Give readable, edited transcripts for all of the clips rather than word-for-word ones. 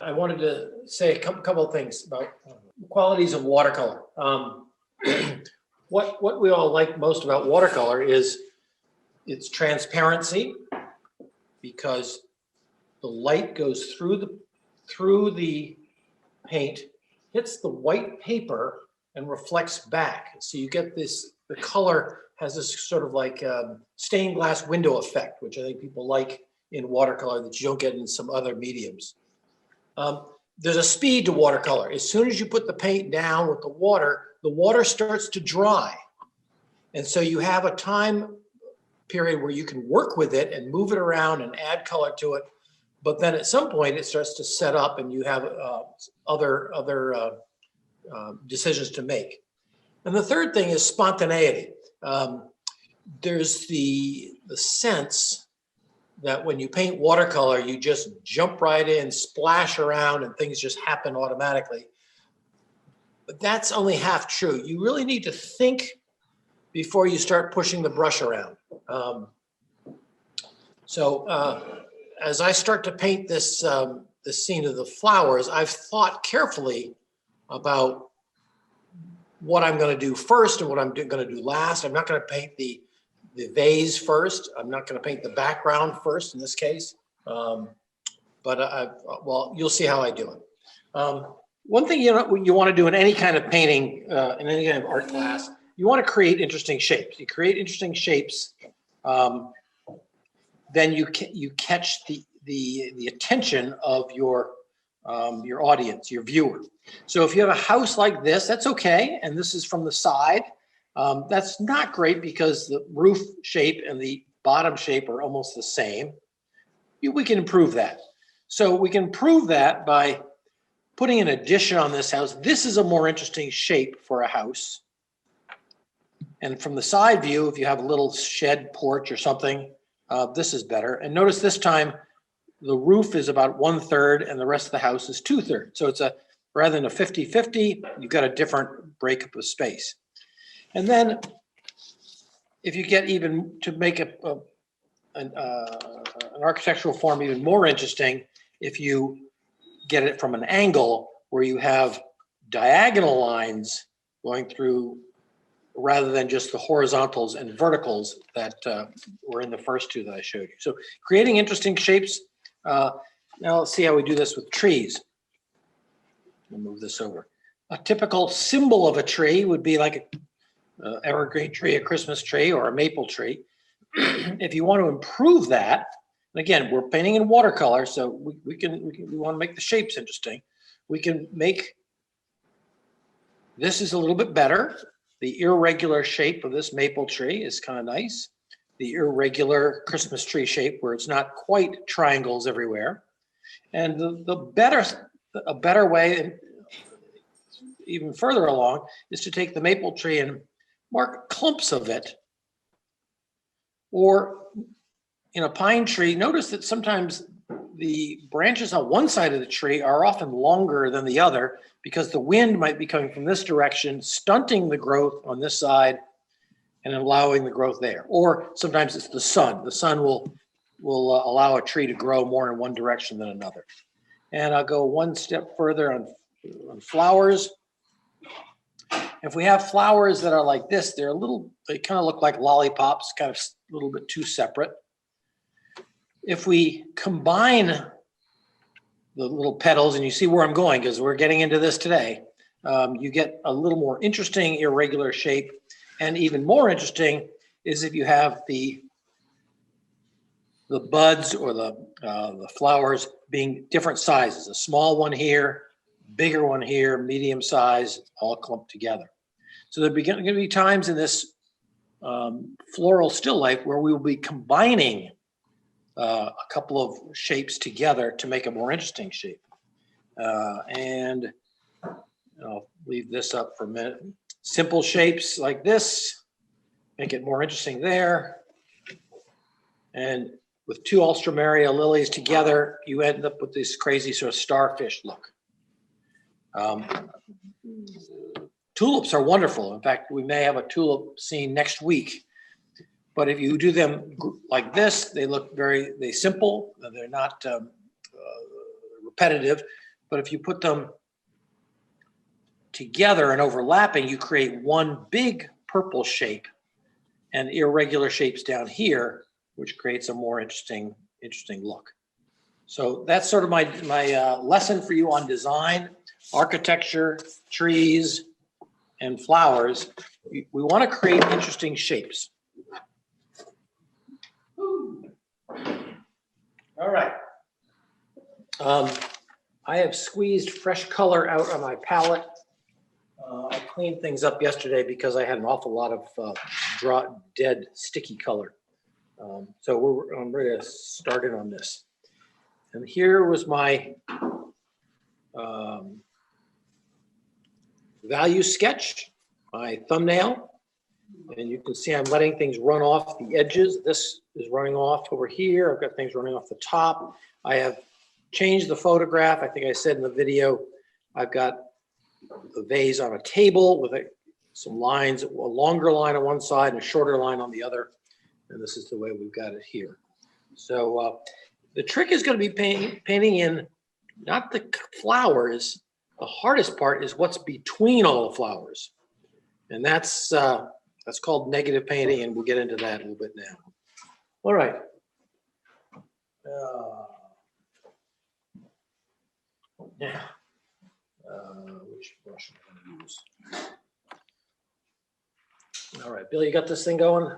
I wanted to say a couple of things about qualities of watercolor. What we all like most about watercolor is its transparency, because the light goes through the paint, hits the white paper, and reflects back. So you get this, the color has this sort of like stained glass window effect, which I think people like in watercolor that you don't get in some other mediums. There's a speed to watercolor. As soon as you put the paint down with the water starts to dry. And so you have a time period where you can work with it and move it around and add color to it. But then at some point it starts to set up and you have other decisions to make. And the third thing is spontaneity. There's the sense that when you paint watercolor, you just jump right in, splash around, and things just happen automatically. But that's only half true. You really need to think before you start pushing the brush around. As I start to paint this scene of the flowers, I've thought carefully about what I'm going to do first and what I'm going to do last. I'm not going to paint the vase first. I'm not going to paint the background first in this case. Well, you'll see how I do it. One thing you want to do in any kind of painting, in any kind of art class, you want to create interesting shapes. You create interesting shapes, then you catch the attention of your audience, your viewer. So if you have a house like this, that's okay, and this is from the side. That's not great because the roof shape and the bottom shape are almost the same. We can improve that. So we can improve that by putting an addition on this house. This is a more interesting shape for a house. And from the side view, if you have a little shed porch or something, this is better. And notice this time, the roof is about 1/3 and the rest of the house is 2/3. So it's rather than a 50-50, you've got a different breakup of space. And then if you get even to make an architectural form even more interesting, if you get it from an angle where you have diagonal lines going through rather than just the horizontals and verticals that were in the first two that I showed you. So creating interesting shapes. Now let's see how we do this with trees. I'll move this over. A typical symbol of a tree would be like an evergreen tree, a Christmas tree, or a maple tree. If you want to improve that, and again, we're painting in watercolor, so we want to make the shapes interesting. We can make, this is a little bit better. The irregular shape of this maple tree is kind of nice. The irregular Christmas tree shape where it's not quite triangles everywhere. And a better way, even further along, is to take the maple tree and mark clumps of it. Or in a pine tree, notice that sometimes the branches on one side of the tree are often longer than the other because the wind might be coming from this direction, stunting the growth on this side and allowing the growth there. Or sometimes it's the sun. The sun will allow a tree to grow more in one direction than another. And I'll go one step further on flowers. If we have flowers that are like this, they kind of look like lollipops, kind of a little bit too separate. If we combine the little petals, and you see where I'm going because we're getting into this today, you get a little more interesting irregular shape. And even more interesting is if you have the buds or the flowers being different sizes, a small one here, bigger one here, medium size, all clumped together. So there are going to be times in this floral still life where we will be combining a couple of shapes together to make a more interesting shape. And I'll leave this up for a minute. Simple shapes like this, make it more interesting there. And with two Alstroemeria lilies together, you end up with this crazy sort of starfish look. Tulips are wonderful. In fact, we may have a tulip scene next week. But if you do them like this, they look very simple. They're not repetitive, But if you put them together and overlapping, you create one big purple shape and irregular shapes down here, which creates a more interesting look. So that's sort of my lesson for you on design, architecture, trees, and flowers. We want to create interesting shapes. All right. I have squeezed fresh color out on my palette. I cleaned things up yesterday because I had an awful lot of dead sticky color. So I'm ready to start in on this. And here was my value sketch, my thumbnail. And you can see I'm letting things run off the edges. This is running off over here. I've got things running off the top. I have changed the photograph. I think I said in the video, I've got the vase on a table with some lines, a longer line on one side and a shorter line on the other. And this is the way we've got it here. So the trick is going to be painting in not the flowers. The hardest part is what's between all the flowers. And that's called negative painting, and we'll get into that a little bit now. All right. Now, which brush am I going to use? All right, Bill, you got this thing going?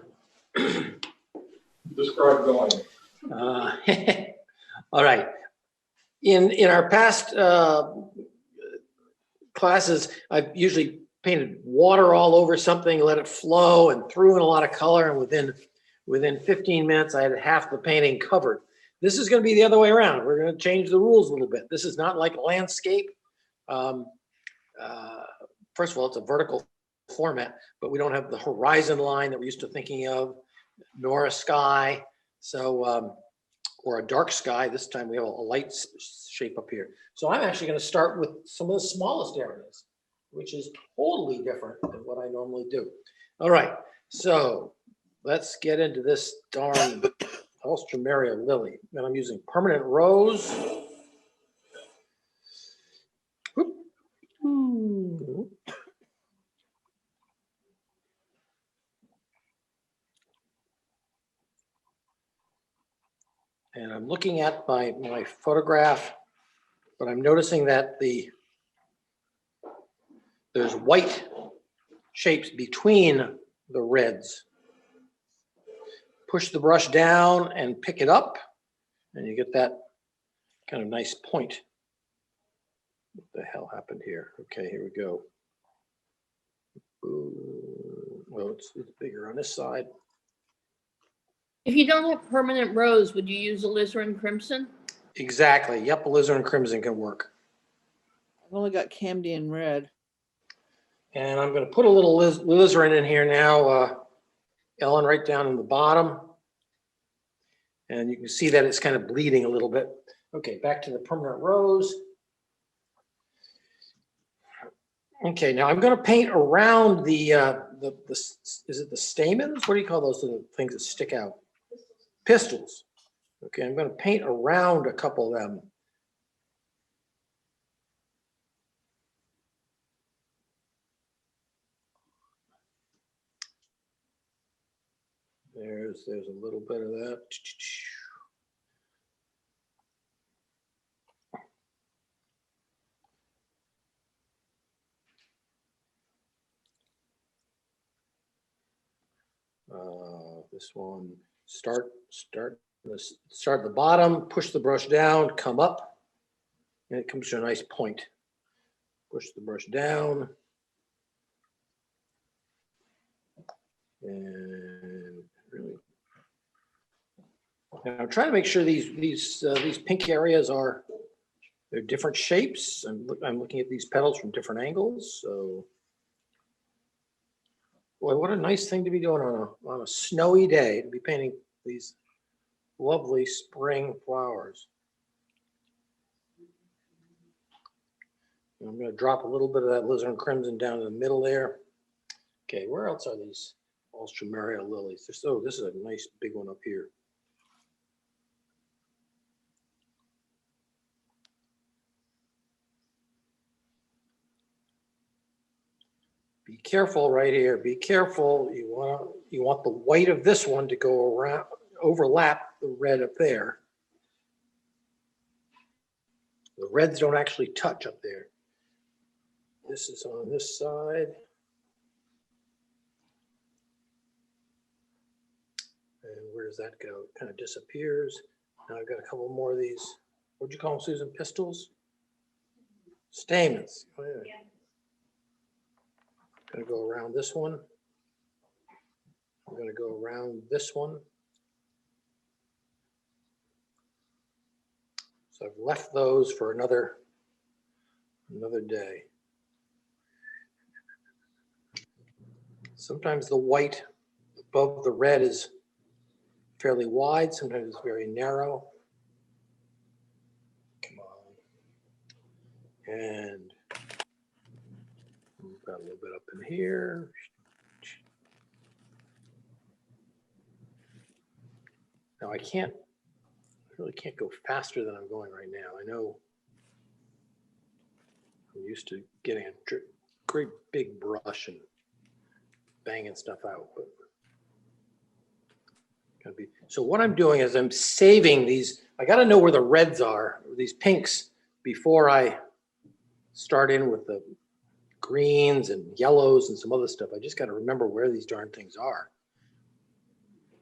Describe going. All right. In our past classes, I've usually painted water all over something, let it flow, and threw in a lot of color, and within 15 minutes, I had half the painting covered. This is going to be the other way around. We're going to change the rules a little bit. This is not like a landscape. First of all, it's a vertical format, but we don't have the horizon line that we're used to thinking of, nor a sky. So, or a dark sky. This time we have a light shape up here. So I'm actually going to start with some of the smallest areas, which is totally different than what I normally do. All right, so let's get into this darn Alstroemeria lily. And I'm using permanent rose. And I'm looking at my photograph, but I'm noticing that there's white shapes between the reds. Push the brush down and pick it up, and you get that kind of nice point. What the hell happened here? Okay, here we go. Ooh, well, it's bigger on this side. If you don't have permanent rose, would you use alizarin crimson? Exactly. Yep, alizarin crimson can work. I've only got Camden red. And I'm going to put a little alizarin in here now, Ellen, right down in the bottom. And you can see that it's kind of bleeding a little bit. Okay, back to the permanent rose. Okay, now I'm going to paint around the is it the stamens? What do you call those little things that stick out? Pistils. Okay, I'm going to paint around a couple of them. There's a little bit of that. This one, start at the bottom, push the brush down, come up, and it comes to a nice point. Push the brush down. And really, now I'm trying to make sure these pink areas they're different shapes. I'm looking at these petals from different angles. So, boy, what a nice thing to be doing on a snowy day, to be painting these lovely spring flowers. And I'm going to drop a little bit of that alizarin crimson down in the middle there. Okay, where else are these Alstroemeria lilies? Oh, this is a nice big one up here. Be careful right here. Be careful. You want the white of this one to go around, overlap the red up there. The reds don't actually touch up there. This is on this side. And where does that go? It kind of disappears. Now I've got a couple more of these. What'd you call them, Susan? Pistils? Stamens. Oh, yeah. Gonna go around this one. I'm gonna go around this one. So I've left those for another day. Sometimes the white above the red is fairly wide, sometimes it's very narrow. Come on. And got a little bit up in here. Now I really can't go faster than I'm going right now. I know I'm used to getting a great big brush and banging stuff out, but gotta be. So what I'm doing is I'm saving these. I got to know where the reds are, these pinks, before I start in with the greens and yellows and some other stuff. I just got to remember where these darn things are.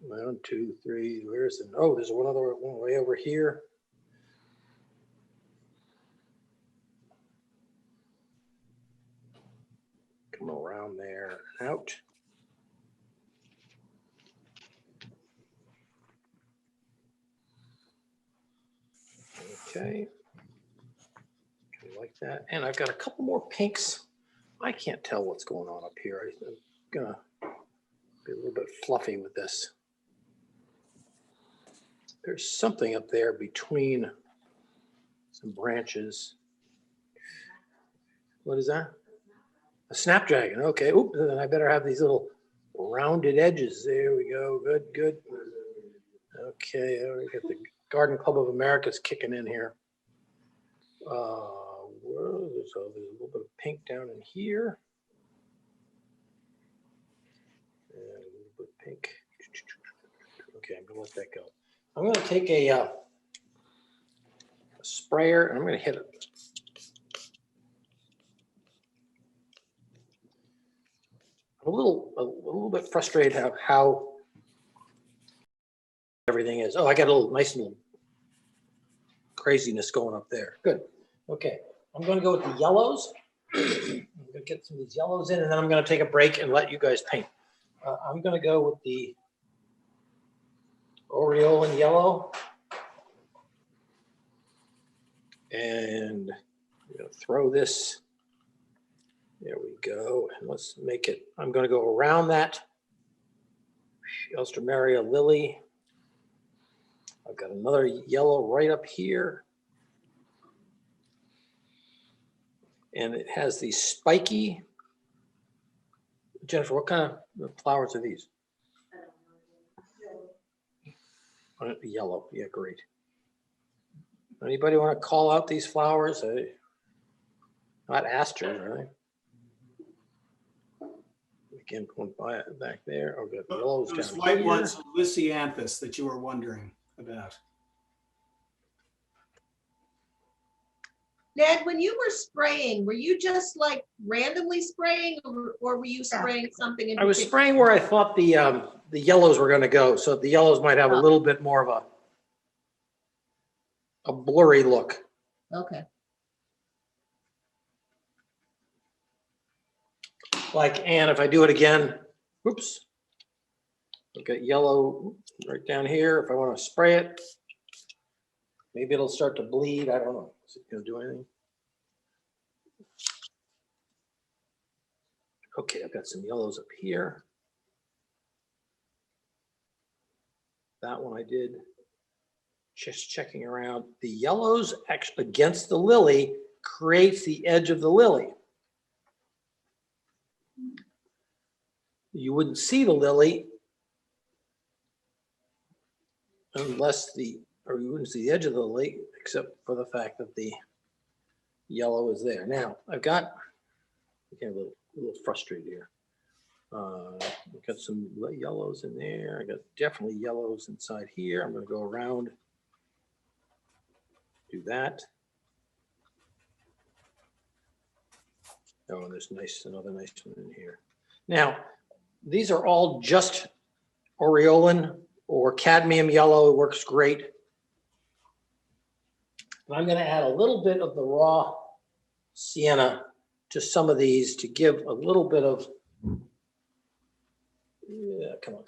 1, 2, 3. Where's the? Oh, there's one other one way over here. Come around there and out. Okay. Like that. And I've got a couple more pinks. I can't tell what's going on up here. I'm gonna be a little bit fluffy with this. There's something up there between some branches. What is that? A snapdragon. Okay. Oop, then I better have these little rounded edges. There we go. Good, good. Okay. We got the Garden Club of America's kicking in here. There's a little bit of pink down in here. And a little bit of pink. Okay, I'm gonna let that go. I'm gonna take a sprayer and I'm gonna hit it. I'm a little bit frustrated how everything is. Oh, I got a nice little craziness going up there. Good. Okay, I'm going to go with the yellows. I'm going to get some of these yellows in, and then I'm going to take a break and let you guys paint. I'm going to go with the Aureolin yellow. And I'm going to throw this. There we go. And let's make it, I'm going to go around that Alstroemeria lily. I've got another yellow right up here. And it has these spiky. Jennifer, what kind of flowers are these? Yellow. Yeah, great. Anybody want to call out these flowers? Not asters, are they? Again, going by it back there. Oh, good. Yellows Those down white here. ones, Lisianthus, that you were wondering about. Ned, when you were spraying, were you just like randomly spraying, or were you spraying something in I was particular? spraying where I thought the yellows were going to go. So the yellows might have a little bit more of a blurry look. Okay. Like, and if I do it again, oops, I've got yellow right down here. If I want to spray it, maybe it'll start to bleed. I don't know. Is it going to do anything? Okay, I've got some yellows up here. That one I did. Just checking around. The yellows actually against the lily creates the edge of the lily. You wouldn't see the lily unless or you wouldn't see the edge of the lily except for the fact that the yellow is there. Now I've got, again, a little frustrated here. We've got some yellows in there. I got definitely yellows inside here. I'm going to go around, do that. Oh, and there's another nice one in here. Now, these are all just aureolin or cadmium yellow. It works great. And I'm going to add a little bit of the raw sienna to some of these to give a little bit of, yeah, come on.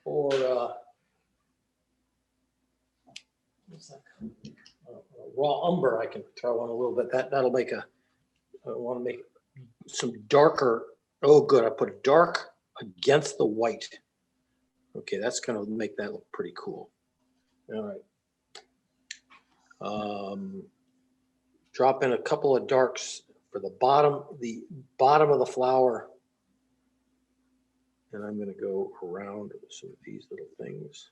Or what's that called? Raw umber I can throw on a little bit. That'll make I want to make some darker. Oh, good. I put a dark against the white. Okay, that's going to make that look pretty cool. All right. Drop in a couple of darks for the bottom of the flower. And I'm going to go around some of these little things.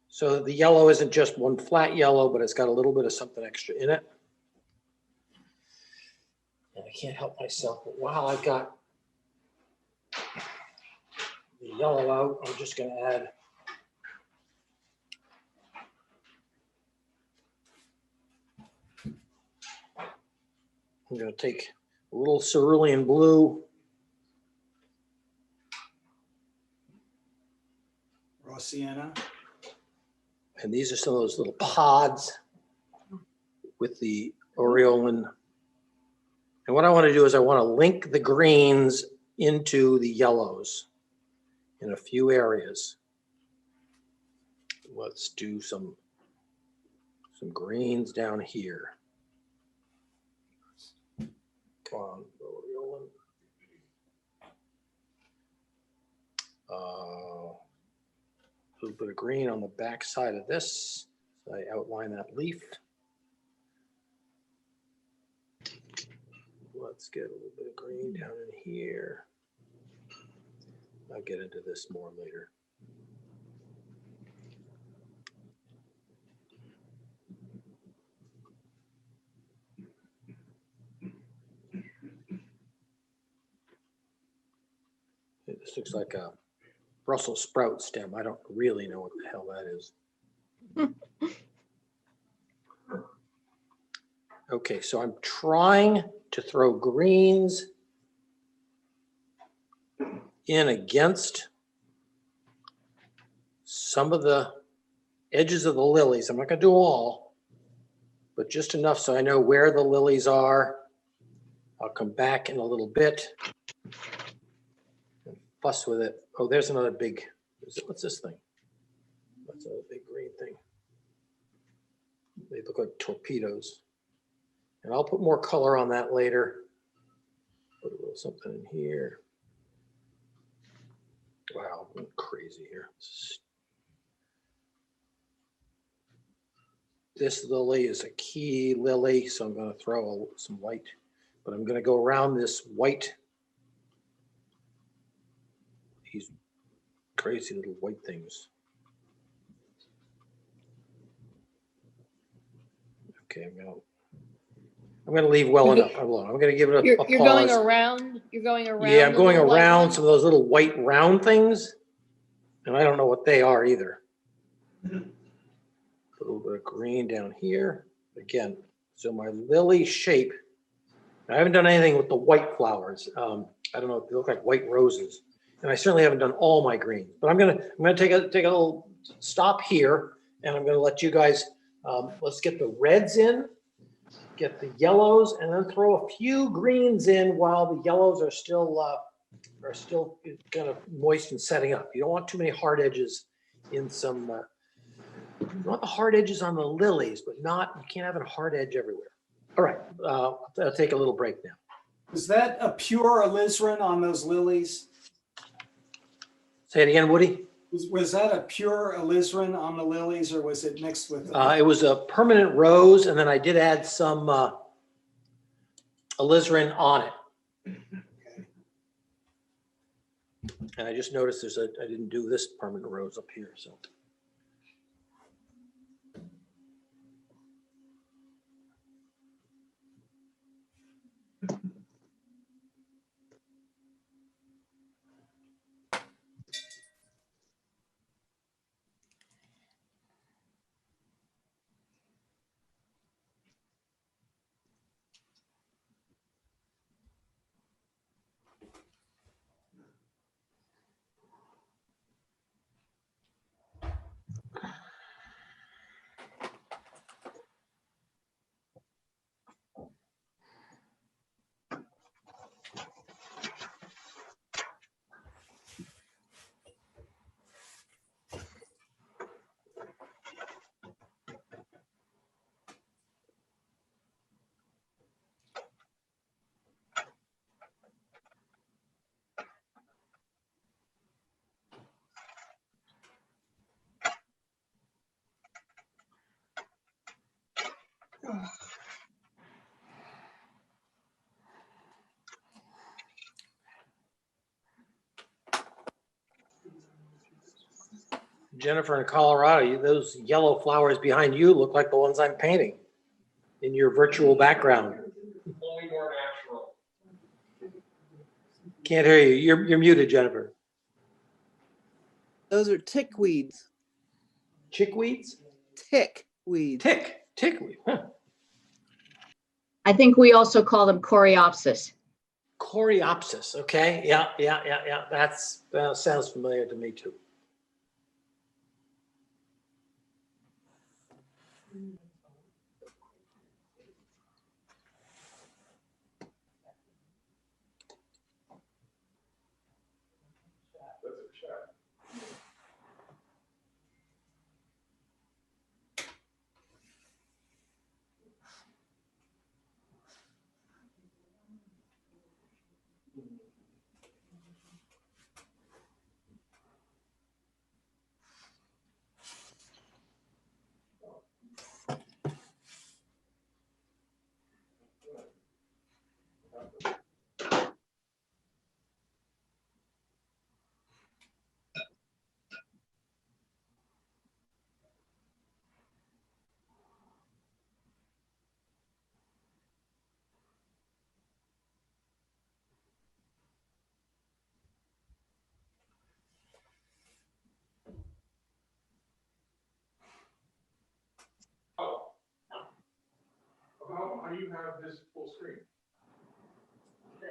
So the yellow isn't just one flat yellow, but it's got a little bit of something extra in it. And I can't help myself, but while I've got the yellow out, I'm just going to add I'm going to take a little cerulean blue. Raw sienna. And these are some of those little pods with the aureolin. And what I want to do is I want to link the greens into the yellows in a few areas. Let's do some greens down here. Come on, aureolin. A little bit of green on the back side of this. So I outline that leaf. Let's get a little bit of green down in here. I'll get into this more later. This looks like a Brussels sprout stem. I don't really know what the hell that is. Okay, so I'm trying to throw greens in against some of the edges of the lilies. I'm not going to do all, but just enough so I know where the lilies are. I'll come back in a little bit and fuss with it. Oh, there's another big, what's this thing? That's a big green thing. They look like torpedoes. And I'll put more color on that later. Put a little something in here. Wow, I'm crazy here. This lily is a key lily, so I'm going to throw some white, but I'm going to go around this white. These crazy little white things. Okay, I'm going to leave well enough alone. I'm going to give it a You're pause. going around. You're going around. Yeah, I'm the going little white around one? some of those little white round things, and I don't know what they are either. Put a little bit of green down here. Again, so my lily shape, I haven't done anything with the white flowers. I don't know, they look like white roses. And I certainly haven't done all my greens, but I'm gonna take a little stop here, and I'm gonna let you guys, let's get the reds in, get the yellows, and then throw a few greens in while the yellows are still kind of moist and setting up. You don't want too many hard edges in some, you want the hard edges on the lilies, but you can't have a hard edge everywhere. All right, I'll take a little break now. Was that a pure alizarin on those lilies? Say it again, Woody. Was that a pure alizarin on the lilies, or was it mixed with? It was a permanent rose, and then I did add some alizarin on it. And I just noticed I didn't do this permanent rose up here, so. Jennifer in Colorado, those yellow flowers behind you look like the ones I'm painting in your virtual background. Only more natural. Can't hear you. You're muted, Jennifer. Those are tickweeds. Chickweeds? Tickweeds. Tickweed. Huh. I think we also call them coreopsis. Coreopsis. Okay. Yeah. That sounds familiar to me too. Oh. How do you have this full screen?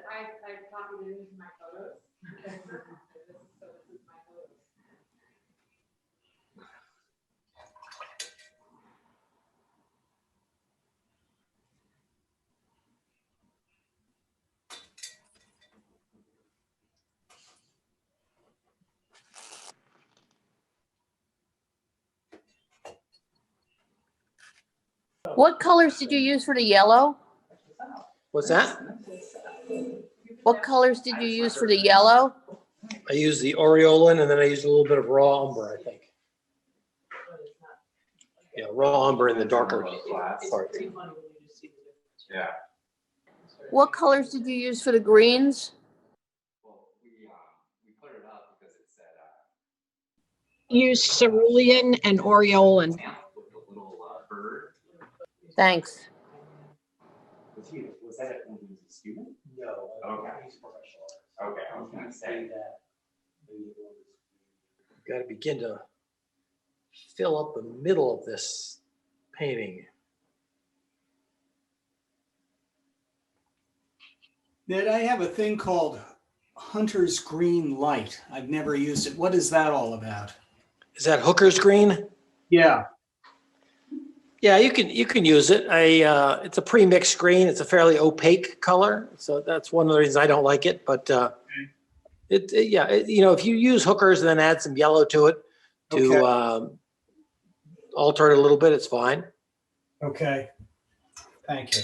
I copied it into my photos. So this is my photos. What colors did you use for the yellow? What's that? What colors did you use for the yellow? I used the aureolin and then I used a little bit of raw umber, I think. Yeah, raw umber in the darker part. Yeah. What colors did you use for the greens? Well, we put it up because it said Use cerulean and aureolin. with the little bird. Thanks. Was that when he was a student? No. Okay. Okay, I was gonna say. Got to begin to fill up the middle of this painting. Did I have a thing called Hunter's Green Light? I've never used it. What is that all about? Is that Hooker's green? Yeah. Yeah, you can use it. It's a pre-mixed green. It's a fairly opaque color, so that's one of the reasons I don't like it. But if you use Hookers and then add some yellow to it to alter it a little bit, it's fine. Okay. Thank you.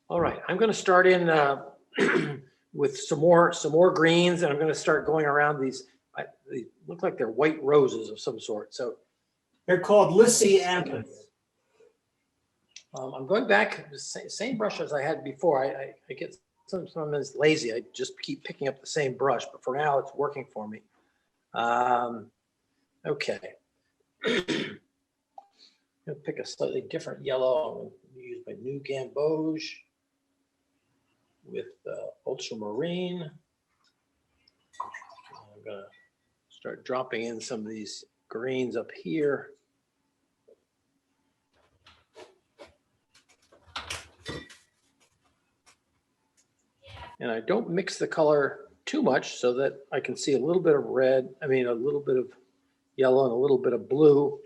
All right, I'm going to start in with some more greens, and I'm going to start going around these. They look like they're white roses of some sort. So They're called Lysianthus. I'm going back the same brush as I had before. I get sometimes lazy. I just keep picking up the same brush, but for now it's working for me. Okay. I'm going to pick a slightly different yellow. I'm going to use my new gamboge with ultramarine. I'm going to start dropping in some of these greens up here. And I don't mix the color too much so that I can see a little bit of red, a little bit of yellow and a little bit of blue.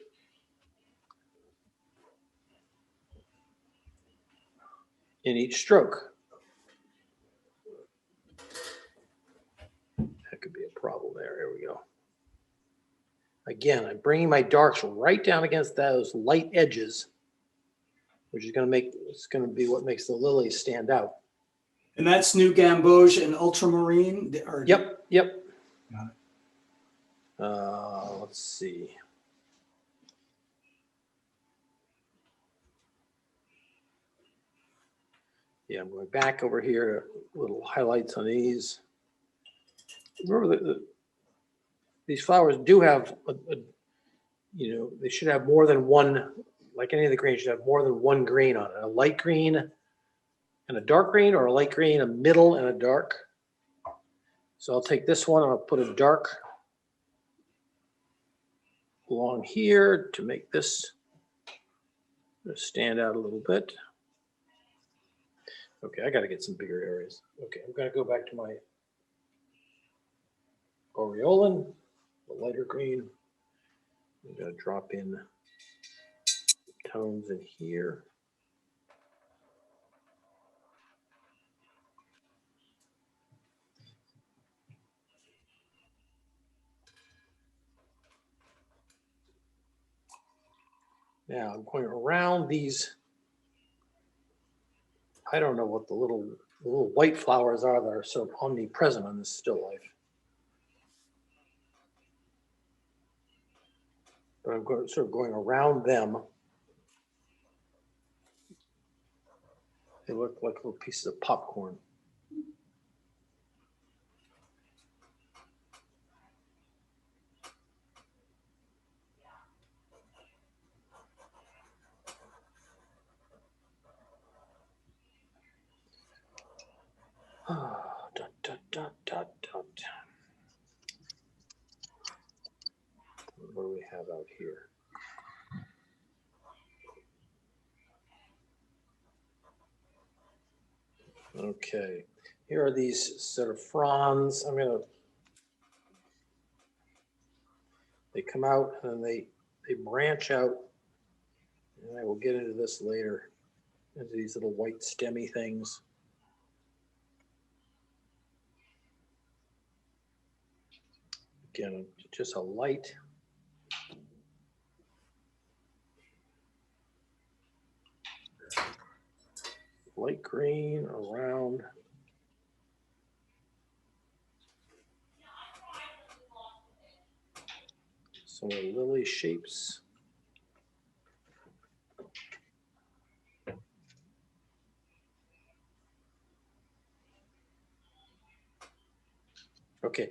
In each stroke. That could be a problem there. Here we go. Again, I'm bringing my darks right down against those light edges, which is going to be what makes the lilies stand out. And that's New Gamboge and Ultramarine? Yep. Got it. Let's see. Yeah, I'm going back over here, little highlights on these. Remember these flowers do have, they should have more than one, like any of the greens, should have more than one green on it. A light green and a dark green, or a light green, a middle, and a dark. So I'll take this one, I'll put a dark along here to make this stand out a little bit. Okay, I got to get some bigger areas. Okay, I'm going to go back to my aureolin, the lighter green. I'm going to drop in tones in here. Now I'm going around these. I don't know what the little white flowers are that are so omnipresent on this still life. But I'm sort of going around them. They look like little pieces of popcorn. Dot, dot, dot, dot, dot. What do we have out here? Okay, here are these sort of fronds. They come out and they branch out, and I will get into this later, into these little white stemmy things. Again, just a light. Light green around. Some of the lily shapes. Okay,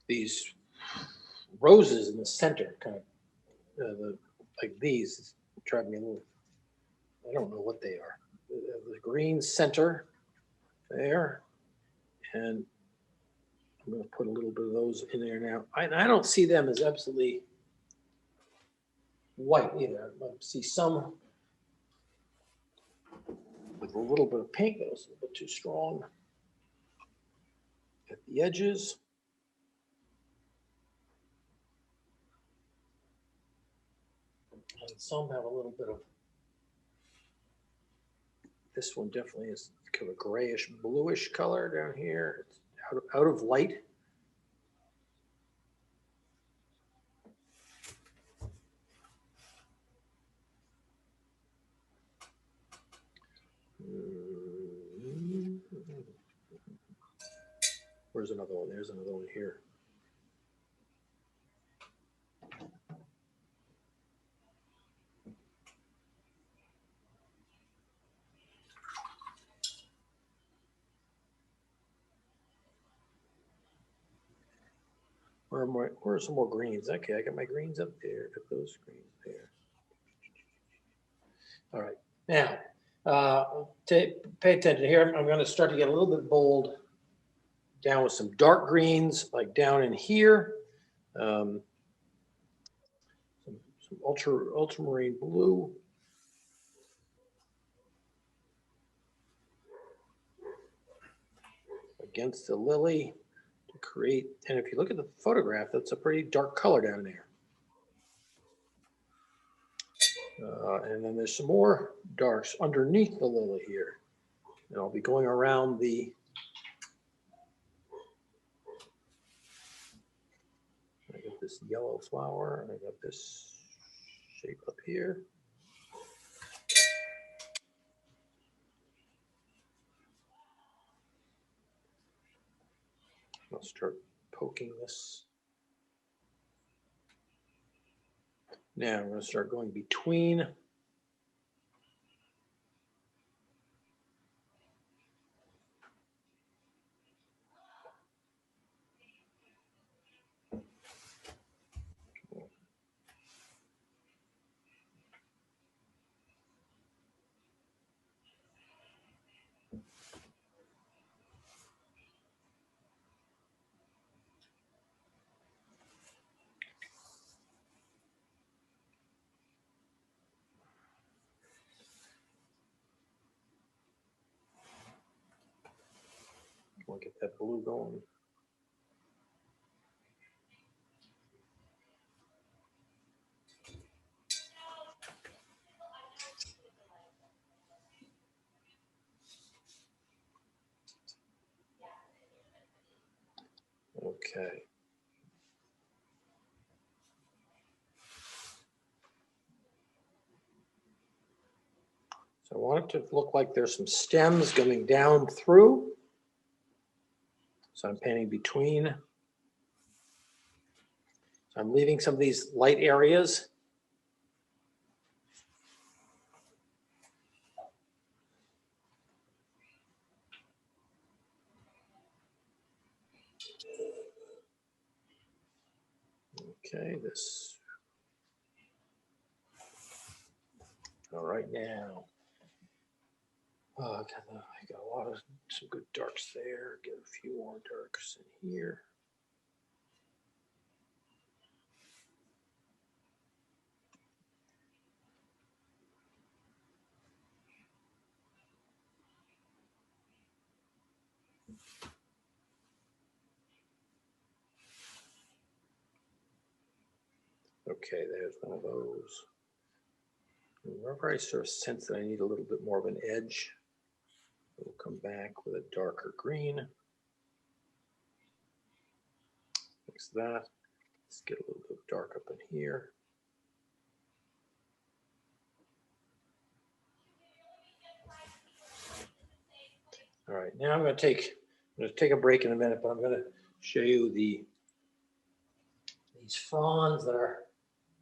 these roses in the center, kind of like these, drive me a little. I don't know what they are. The green center there, and I'm going to put a little bit of those in there now. I don't see them as absolutely white either. I see some with a little bit of pink, that was a bit too strong at the edges. And some have a little bit of, this one definitely is kind of a grayish bluish color down here. It's out of light. Where's another one? There's another one here. Where are some more greens? Okay, I got my greens up there. Got those greens there. All right, now pay attention here. I'm going to start to get a little bit bold down with some dark greens, like down in here. Some ultramarine blue. Against the lily to create, and if you look at the photograph, that's a pretty dark color down there. And then there's some more darks underneath the lily here. And I'll be going around I got this yellow flower, and I got this shape up here. I'll start poking this. Now I'm going to start going between We'll get that blue going. Okay. So I want it to look like there's some stems going down through. So I'm painting between. So I'm leaving some of these light areas. Okay, this. All right now. Oh, I got a lot of some good darks there. Get a few more darks in here. Okay, there's one of those. Wherever I sort of sense that I need a little bit more of an edge, we'll come back with a darker green. Fix that. Let's get a little bit dark up in here. All right, now I'm going to take a break in a minute, but I'm going to show you these fronds that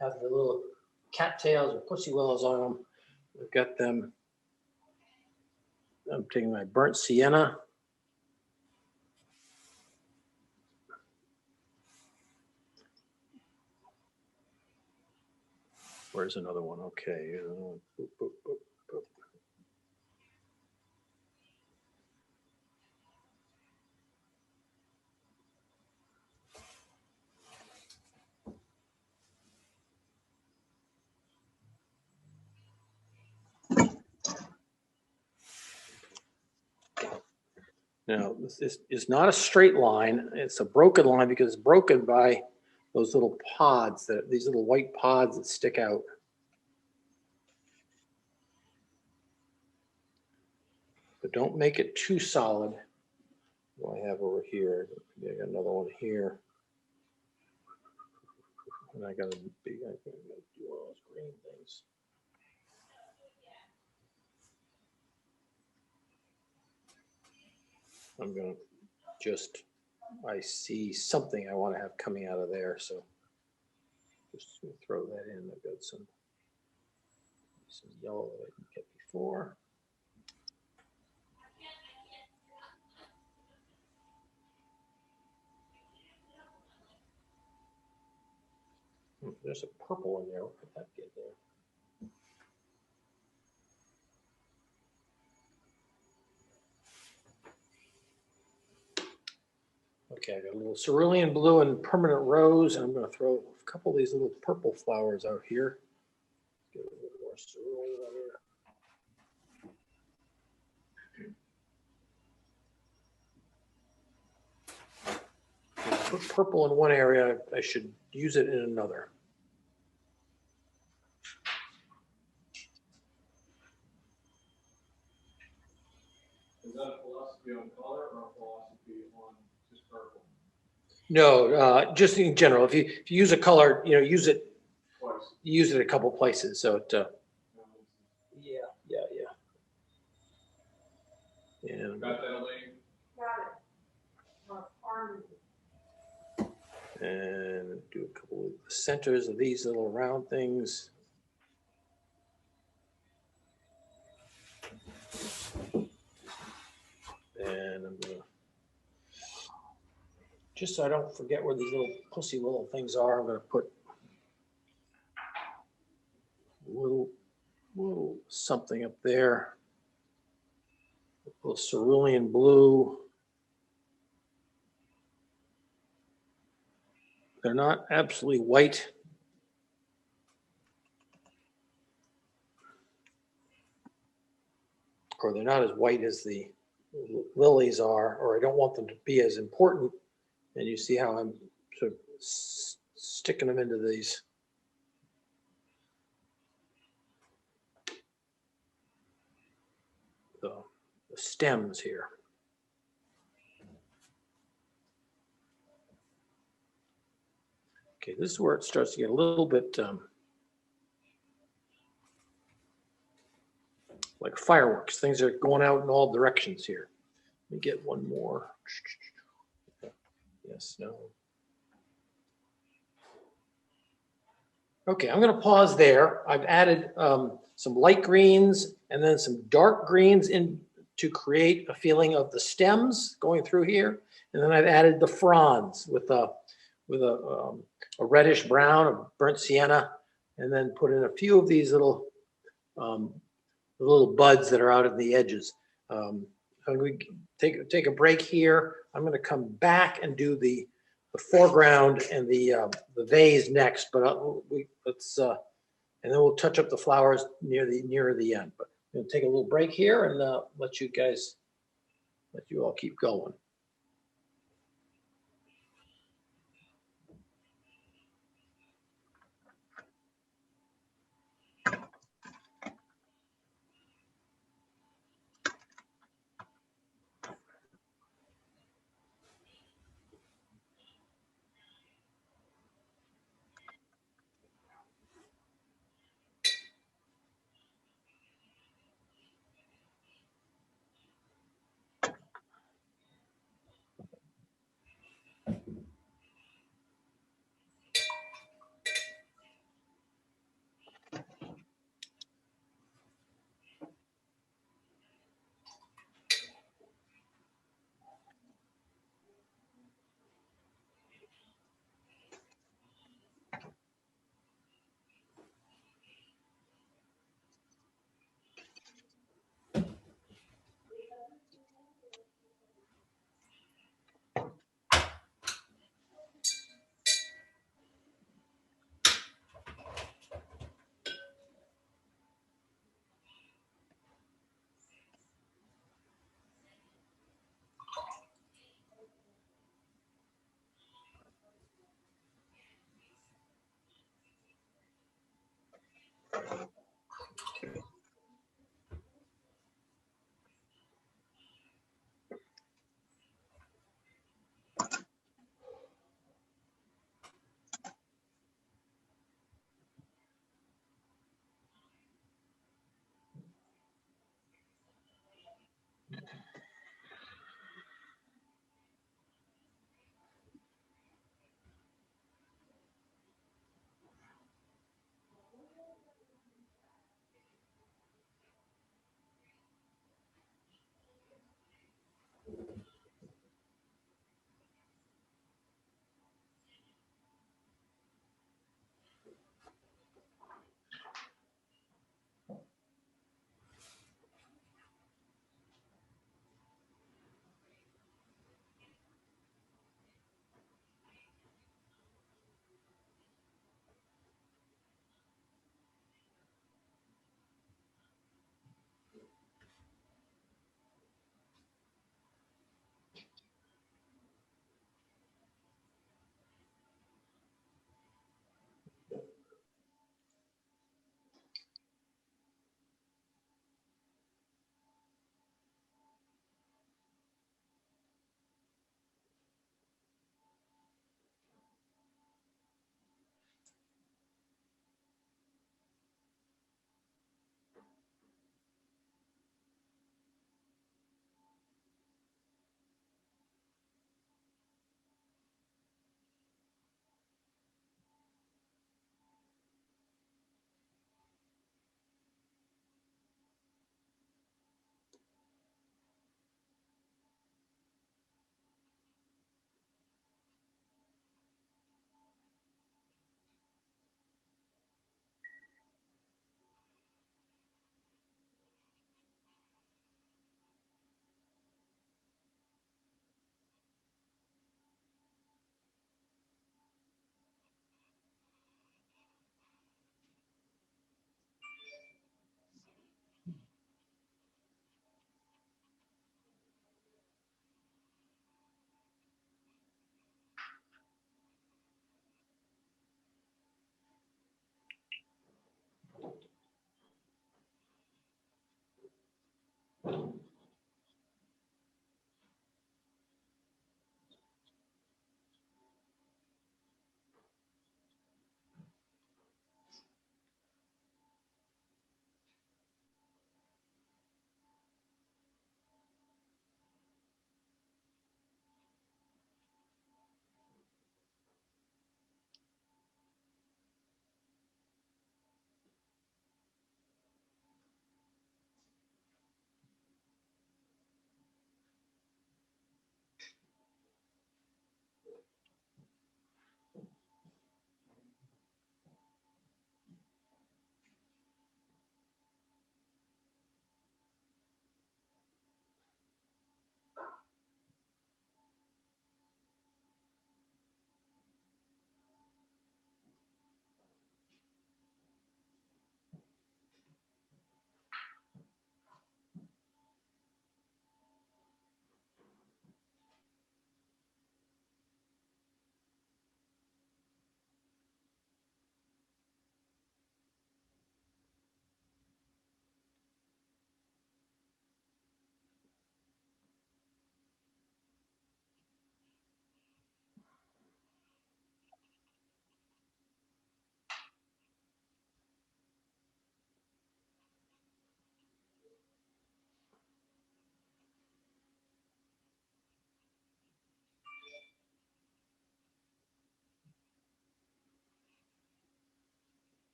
have the little cattails or pussy willows on them. We've got them. I'm taking my burnt sienna. Where's another one? Okay. Boop, boop, boop, boop. Now, this is not a straight line. It's a broken line because it's broken by those little pods, these little white pods that stick out. But don't make it too solid. What do I have over here? I got another one here. And I got a big, I think I'm gonna do all those green things. I'm gonna just, I see something I want to have coming out of there, so just gonna throw that in. I've got some yellow that I didn't get before. There's a purple in there. What could that get there? Okay, I got a little cerulean blue and permanent rose, and I'm going to throw a couple of these little purple flowers out here. Get a little more cerulean out here. Put purple in one area, I should use it in another. Is that a philosophy on color or a philosophy on just purple? No, just in general. If you use a color, use it Twice. a couple places. So it, yeah. And Got that, Elaine? Got it. Orange. and do a couple of the centers of these little round things. And I'm gonna, just so I don't forget where these little pussy willow things are, I'm gonna put a little something up there. A little cerulean blue. They're not absolutely white. Or they're not as white as the lilies are, or I don't want them to be as important. And you see how I'm sort of sticking them into these. The stems here. Okay, this is where it starts to get a little bit like fireworks. Things are going out in all directions here. Let me get one more. Yes, no. Okay, I'm going to pause there. I've added some light greens and then some dark greens in to create a feeling of the stems going through here. And then I've added the fronds with a reddish brown, a burnt sienna, and then put in a few of these little buds that are out at the edges. I'm going to take a break here. I'm going to come back and do the foreground and the vase next, but let's and then we'll touch up the flowers nearer the end. But I'm going to take a little break here and let you all keep going.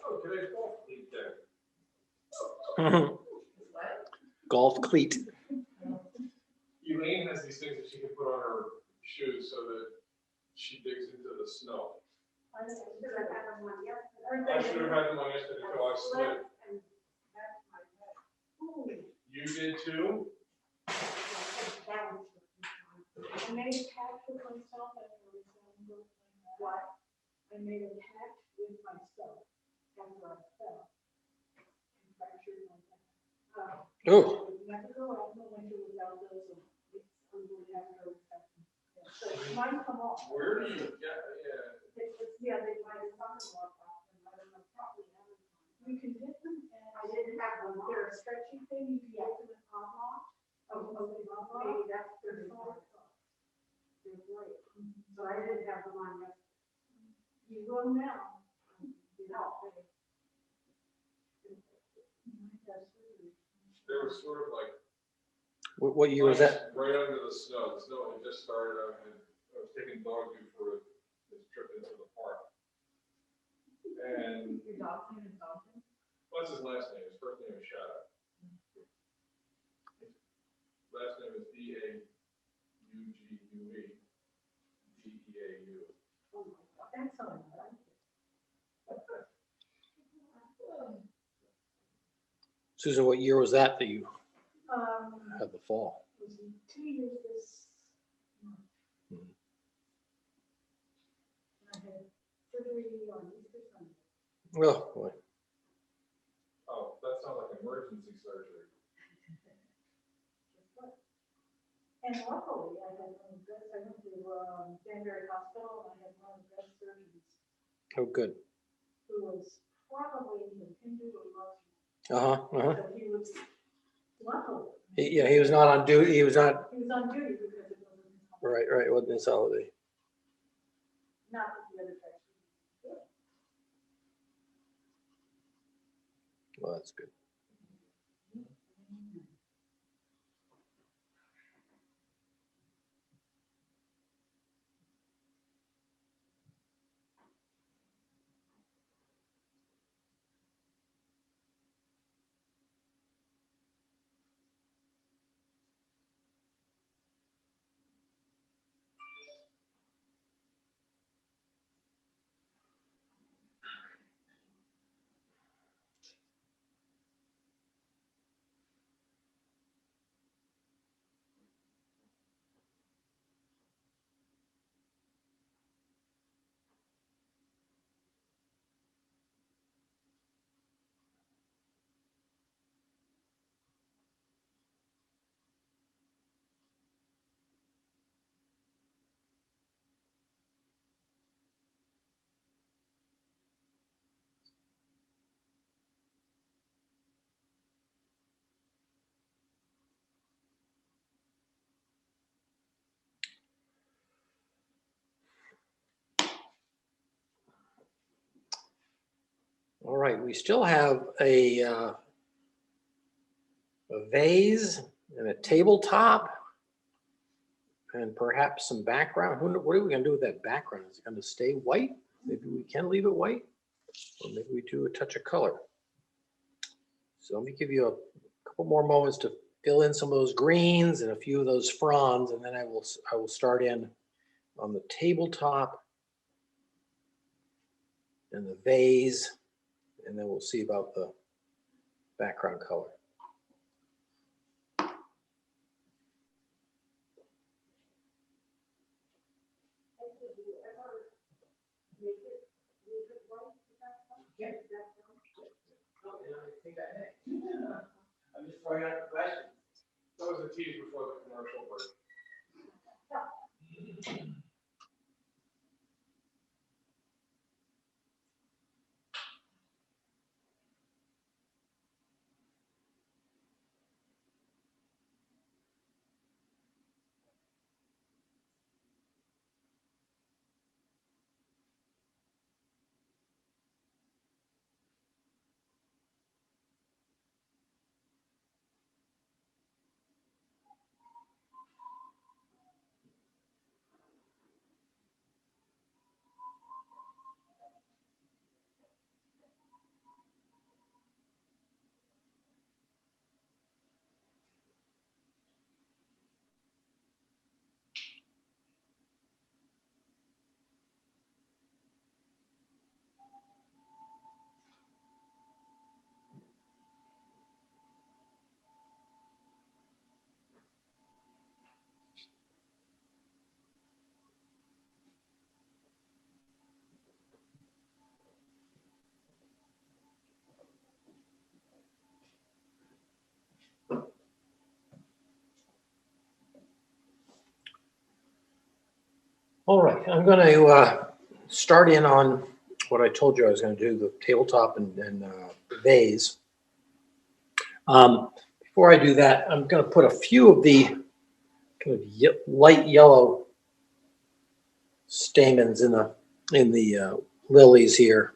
Oh, today's golf league day. Golf cleat. Elaine has these things that she can put on her shoes so that she digs into the snow. I should have had them on yesterday until I slid. You did too? I made a pact with myself after I fell. What? I made a pact with myself after I fell. And fractured my back. Oh, Never go out in the winter without those. It's unbelievable. So mine come off. Where do you get, Yeah, they buy the son-in-law off and let them properly have them. You can get them and I didn't have them. They're a stretchy thing. You can get them in pop-off. Maybe that's their fault. They're great. So I didn't have them on yesterday. You will now. You know. they were sort of like. what year was that? Right under the snow. The snow had just started out and I was taking dog food for this trip into the park. And Your dog's name is Dalton? what's his last name? His first name is Shadow. Last name is Daugue. Deau. Oh my God, that's all right. Susan, what year was that you had the fall? It was 2 years this month. Mhm. I had surgery on Easter Sunday. Oh, boy. Oh, that sounds like emergency surgery. And luckily, I had one of the best, I went to Danbury Hospital, and I had one of the best surgeons Oh, good. who was probably in Hindu or Muslim. Uh-huh. So he was, luckily, Yeah, he was not on duty. He was not, he was on duty because it wasn't his home. right. It wasn't his holiday. Not that the other types. Well, that's good. right, we still have a vase and a tabletop and perhaps some background. What are we gonna do with that background? Is it gonna stay white? Maybe we can leave it white, or maybe we do a touch of color. So let me give you a couple more moments to fill in some of those greens and a few of those fronds, and then I will start in on the tabletop and the vase, and then we'll see about the background color. I'm just throwing out the question. That was a tease before the commercial break. All right, I'm going to start in on what I told you I was going to do, the tabletop and vase. Before I do that, I'm going to put a few of the kind of light yellow stamens in the lilies here.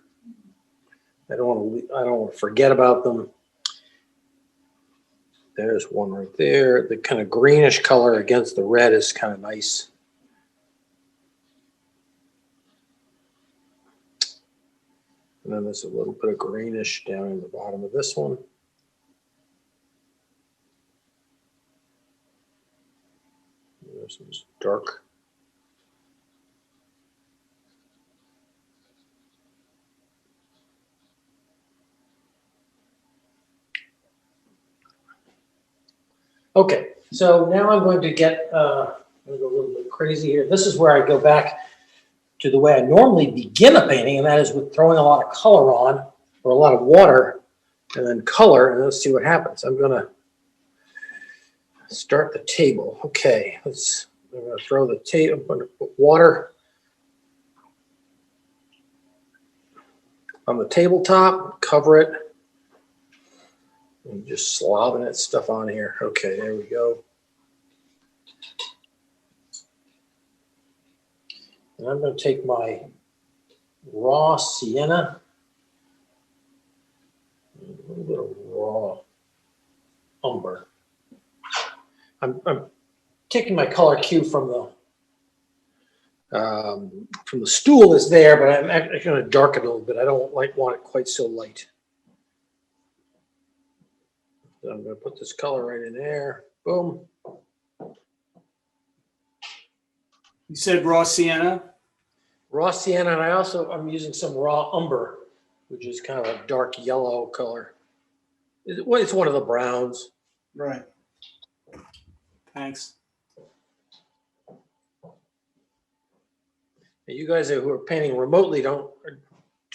I don't want to forget about them. There's one right there. The kind of greenish color against the red is kind of nice. And then there's a little bit of greenish down in the bottom of this one. There's some dark. Okay, so now I'm going to get, I'm going to go a little bit crazy here. This is where I go back to the way I normally begin a painting, and that is with throwing a lot of color on, or a lot of water, and then color, and let's see what happens. I'm going to start the table. Okay, I'm going to throw the table, I'm going to put water on the tabletop, cover it, and just slobbing that stuff on here. Okay, there we go. And I'm going to take my raw sienna, a little bit of raw umber. I'm taking my color cue from the stool that's there, but I'm actually going to darken it a little bit. I don't want it quite so light. So I'm going to put this color right in there. Boom. You said raw sienna? Raw sienna, and I'm using some raw umber, which is kind of a dark yellow color. It's one of the browns. Right. Thanks. And you guys who are painting remotely do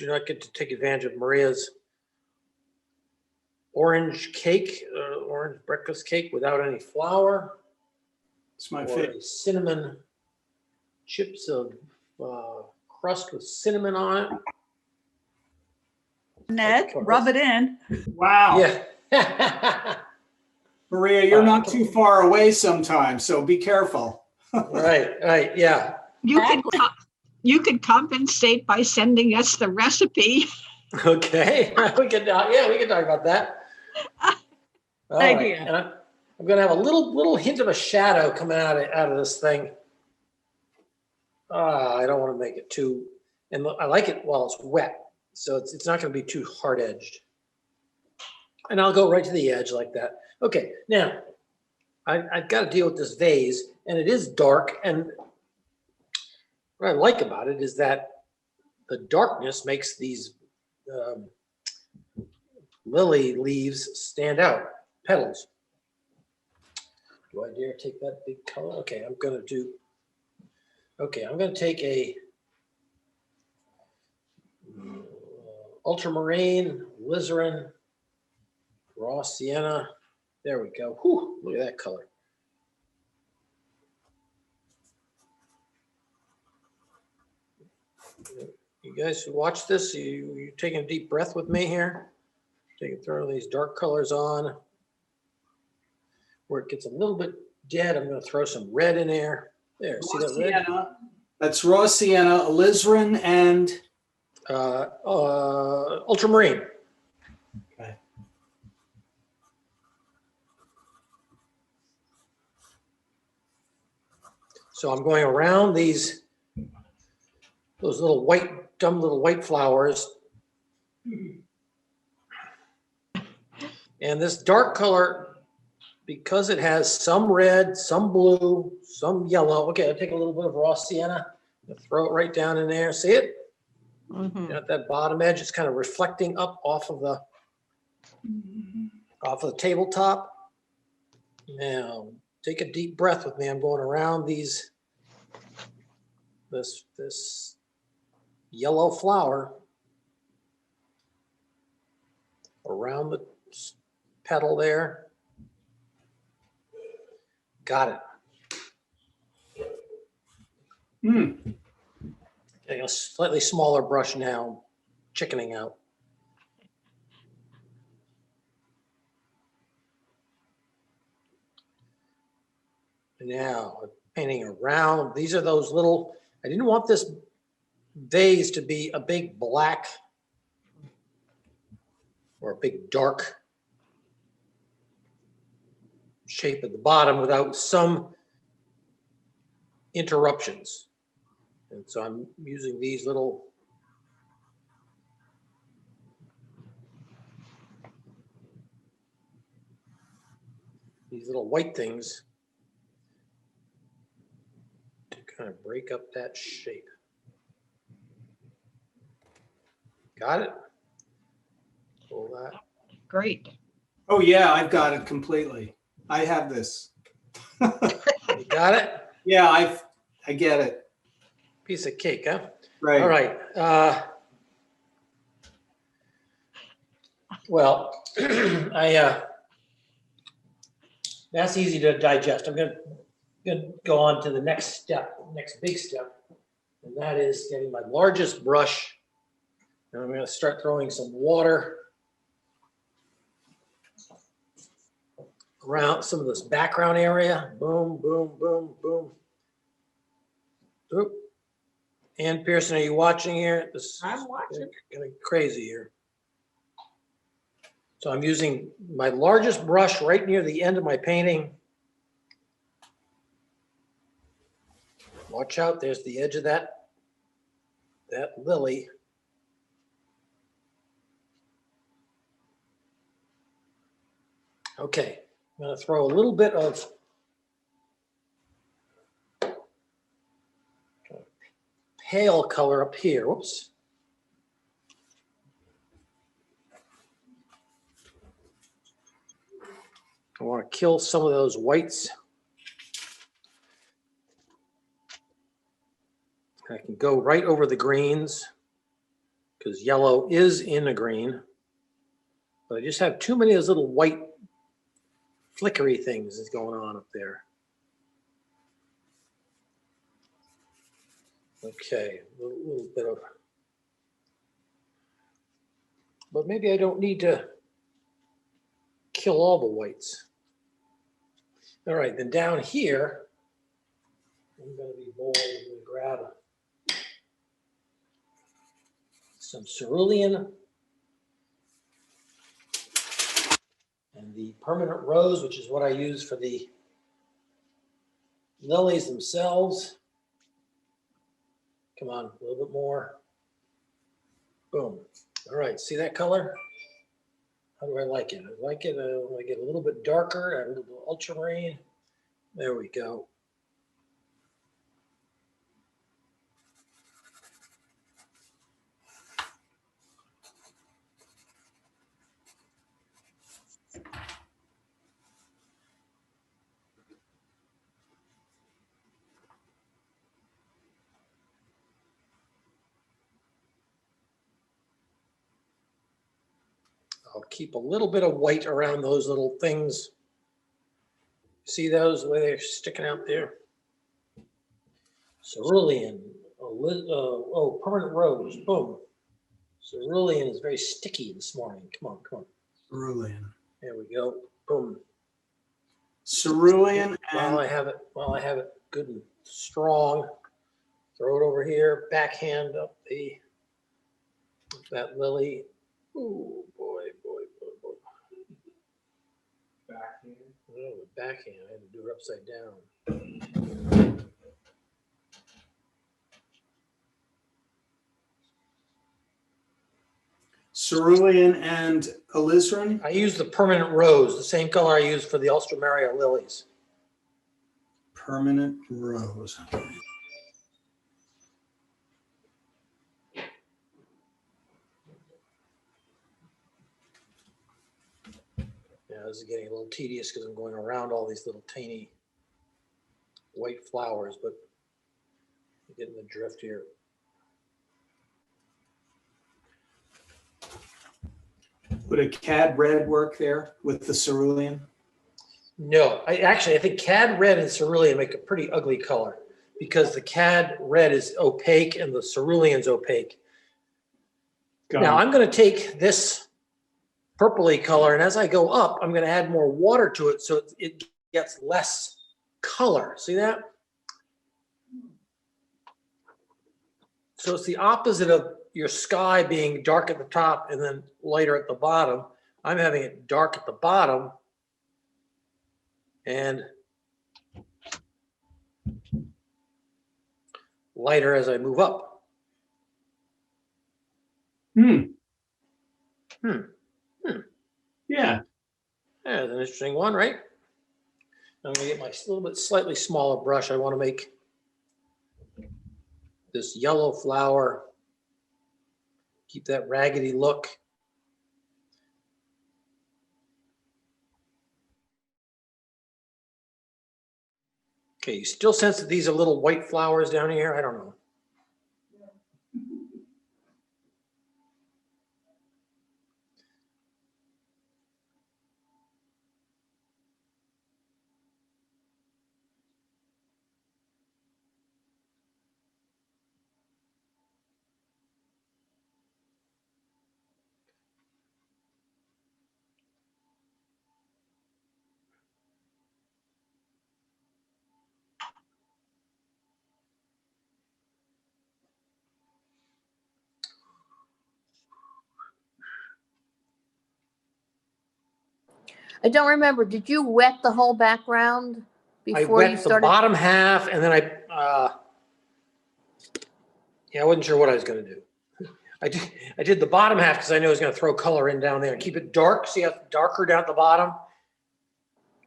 not get to take advantage of Maria's orange cake, orange breakfast cake without any flour. It's my or favorite. a cinnamon chips of crust with cinnamon on it. Ned, rub it in. Wow. Yeah. Maria, you're not too far away sometimes, so be careful. Right. Yeah. You could compensate by sending us the recipe. Okay, we can, yeah, we can talk about that. All right, Idea. and I'm gonna have a little hint of a shadow coming out of this thing. I don't want to make it too, and I like it while it's wet, so it's not going to be too hard edged. And I'll go right to the edge like that. Okay, now I've got to deal with this vase, and it is dark. And what I like about it is that the darkness makes these lily leaves stand out, petals. Do I dare take that big color? Okay, I'm going to take a ultramarine, alizarin, raw sienna. There we go. Whew, look at that color. You guys watch this? You taking a deep breath with me here? Throwing these dark colors on. Where it gets a little bit dead, I'm going to throw some red in there. There, see Raw that red? sienna. That's raw sienna, alizarin, and Ultramarine. okay. So I'm going around those little dumb little white flowers. And this dark color, because it has some red, some blue, some yellow. Okay, I'll take a little bit of raw sienna, throw it right down in there. See it? At that bottom edge, it's kind of reflecting up off of the tabletop. Now, take a deep breath with me. I'm going around this yellow flower, around the petal there. Got it. Okay, a slightly smaller brush now, chickening out. Now, painting around, these are those little, I didn't want this vase to be a big black or a big dark shape at the bottom without some interruptions. And so I'm using these little white things to kind of break up that shape. Got it? Pull that. Great. Oh yeah, I've got it completely. I have this. You got it? Yeah, I get it. Piece of cake, huh? Right. All right. Well, that's easy to digest. I'm gonna go on to the next big step, and that is getting my largest brush. And I'm gonna start throwing some water around some of this background area. Boom, boom, boom, boom. Oop. Ann Pearson, are you watching here? I'm watching. Getting crazy here. So I'm using my largest brush right near the end of my painting. Watch out, there's the edge of that lily. Okay, I'm gonna throw a little bit of pale color up here. Whoops. I want to kill some of those whites. I can go right over the greens because yellow is in a green. But I just have too many of those little white flickery things that's going on up there. Okay, a little bit of, but maybe I don't need to kill all the whites. All right, then down here, I'm going to be bold. I'm going to grab some cerulean And the permanent rose, which is what I use for the lilies themselves. Come on, a little bit more. Boom. All right, see that color? How do I like it? I like it, I want to get a little bit darker, add a little ultramarine. There we go. I'll keep a little bit of white around those little things. See those, the way they're sticking out there? Cerulean, permanent rose, boom. Cerulean is very sticky this morning. Come on, come on. Cerulean. There we go, boom. Cerulean While I and have it good and strong, throw it over here, backhand up that lily. Ooh, boy, boy, boy, boy. Backhand. Oh, the backhand, I had to do it upside down. cerulean and alizarin. I use the permanent rose, the same color I use for the Ulstramaria lilies. Permanent rose. Yeah, this is getting a little tedious because I'm going around all these little tiny white flowers, but I'm getting the drift here. Would a cad red work there with the cerulean? No, I think cad red and cerulean make a pretty ugly color because the cad red is opaque and the cerulean's opaque. Now I'm going to take this purpley color, and as I go up, I'm going to add more water to it so it gets less color. See that? So it's the opposite of your sky being dark at the top and then lighter at the bottom. I'm having it dark at the bottom and lighter as I move up. Hmm. Hmm. Yeah. That's an interesting one, right? I'm going to get my little bit slightly smaller brush. I want to make this yellow flower, keep that raggedy look. Okay, you still sense that these are little white flowers down here? I don't know. I don't remember. Did you wet the whole background I before you wet the started? bottom half and then I wasn't sure what I was going to do. I did the bottom half because I knew I was going to throw color in down there and keep it dark. See how it's darker down at the bottom?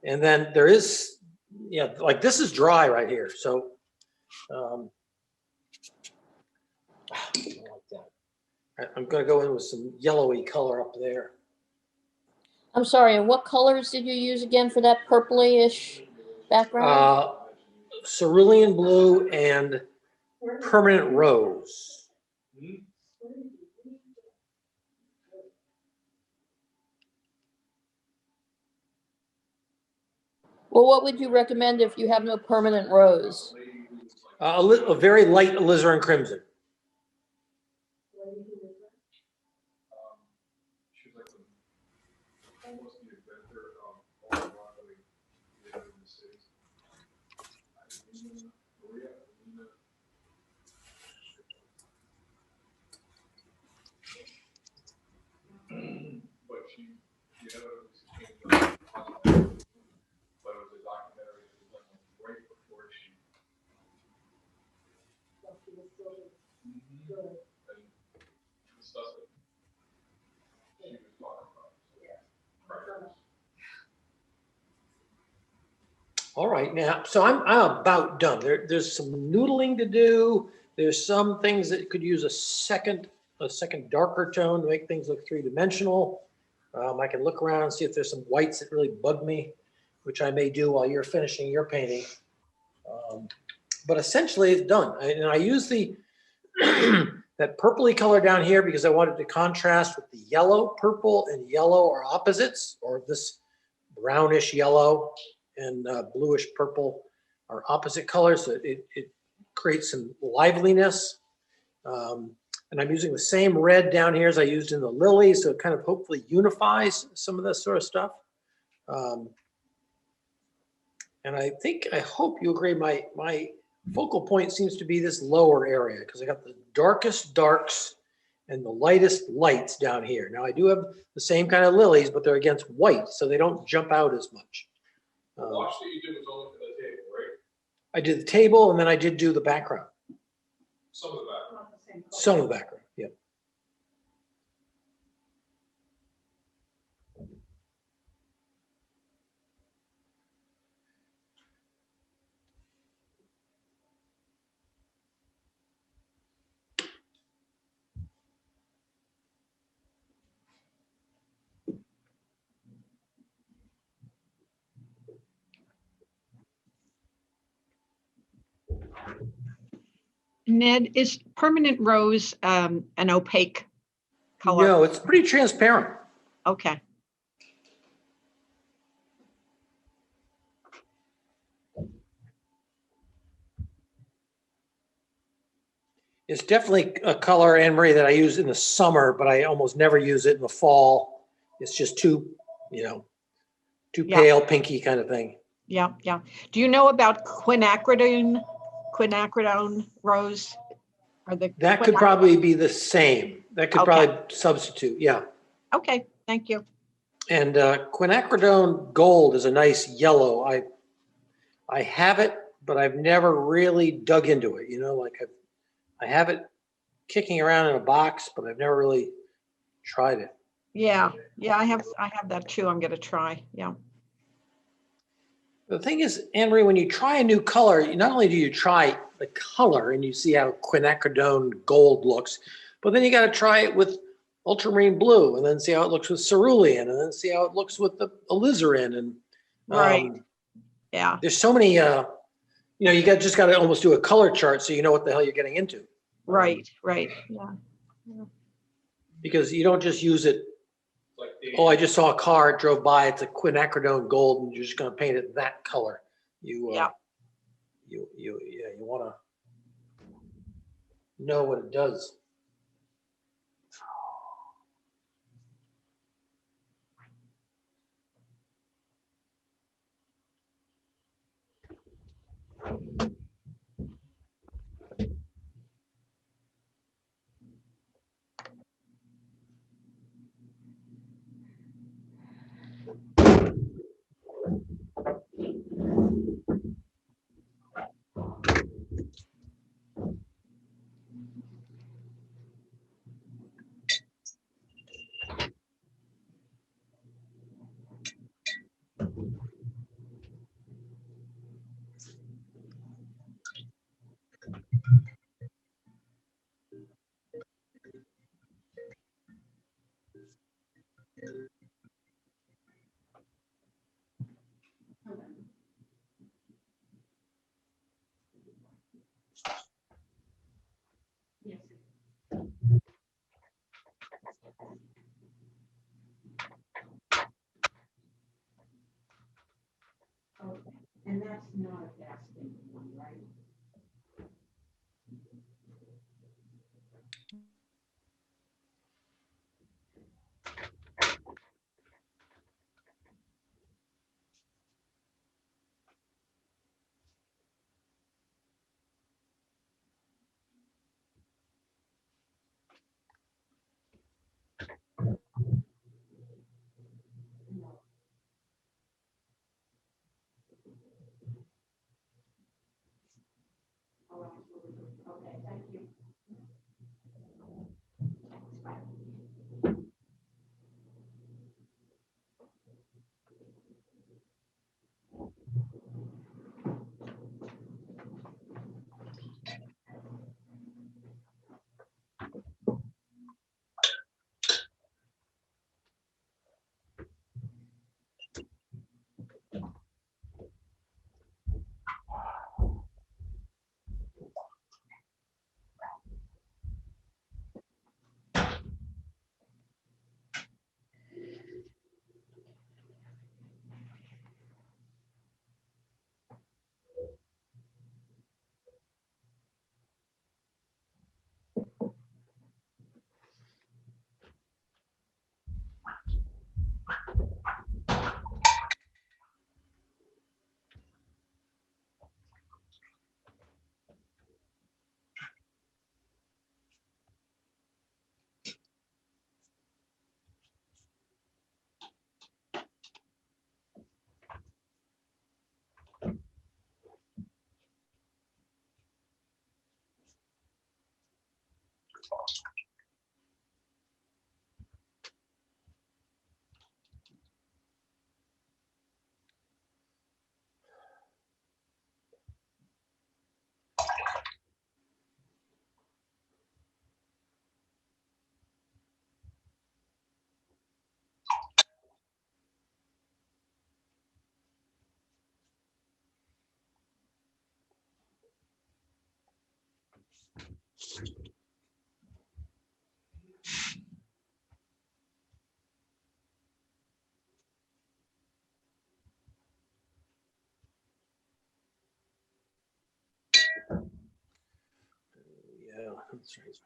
And then there is, like this is dry right here. So, I don't like that. I'm going to go in with some yellowy color up there. I'm sorry, and what colors did you use again for that purpley-ish background? Cerulean blue and permanent rose. Well, what would you recommend if you have no permanent rose? A very light alizarin crimson. She's like almost the inventor of all broccoli in the States. Maria. But she, good. And stuff that she was talking about. Right. All right, now, so I'm about done. There's some noodling to do. There's some things that could use a second darker tone to make things look three-dimensional. I can look around and see if there's some whites that really bug me, which I may do while you're finishing your painting. But essentially it's done. And I use the that purpley color down here because I wanted to contrast with the yellow. Purple and yellow are opposites, or this brownish yellow and bluish purple are opposite colors. So it creates some liveliness. And I'm using the same red down here as I used in the lily, so it kind of hopefully unifies some of this sort of stuff. And I hope you agree, my focal point seems to be this lower area because I got the darkest darks and the lightest lights down here. Now I do have the same kind of lilies, but they're against white, so they don't jump out as much. The wash that you did was only for the table, right? I did the table and then I did do the background. Some of the back. Not the same color. Some of the background, yeah. Ned, is permanent rose an opaque color? No, it's pretty transparent. Okay. It's definitely a color, Anne Marie, that I use in the summer, but I almost never use it in the fall. It's just too Yeah. pale, pinky kind of thing. Yeah, yeah. Do you know about quinacridone rose? Or the That could probably be the same. That could Okay. probably substitute, yeah. Okay, thank you. And quinacridone gold is a nice yellow. I have it, but I've never really dug into it. You know, like I have it kicking around in a box, but I've never really tried it. Yeah, yeah, I have that too. I'm gonna try. Yeah. The thing is, Anne Marie, when you try a new color, not only do you try the color and you see how quinacridone gold looks, but then you got to try it with ultramarine blue and then see how it looks with cerulean and then see how it looks with the alizarin. And Right. Yeah. there's so many, you just got to almost do a color chart so you know what the hell you're getting into. Right. Right. Yeah. Because you don't just use it. Like the, Oh, I just saw a car, it drove by, it's a quinacridone gold, and you're just going to paint it that color. Yeah. You want to know what it does. And that's not a fasting one, right? Yeah, that's right.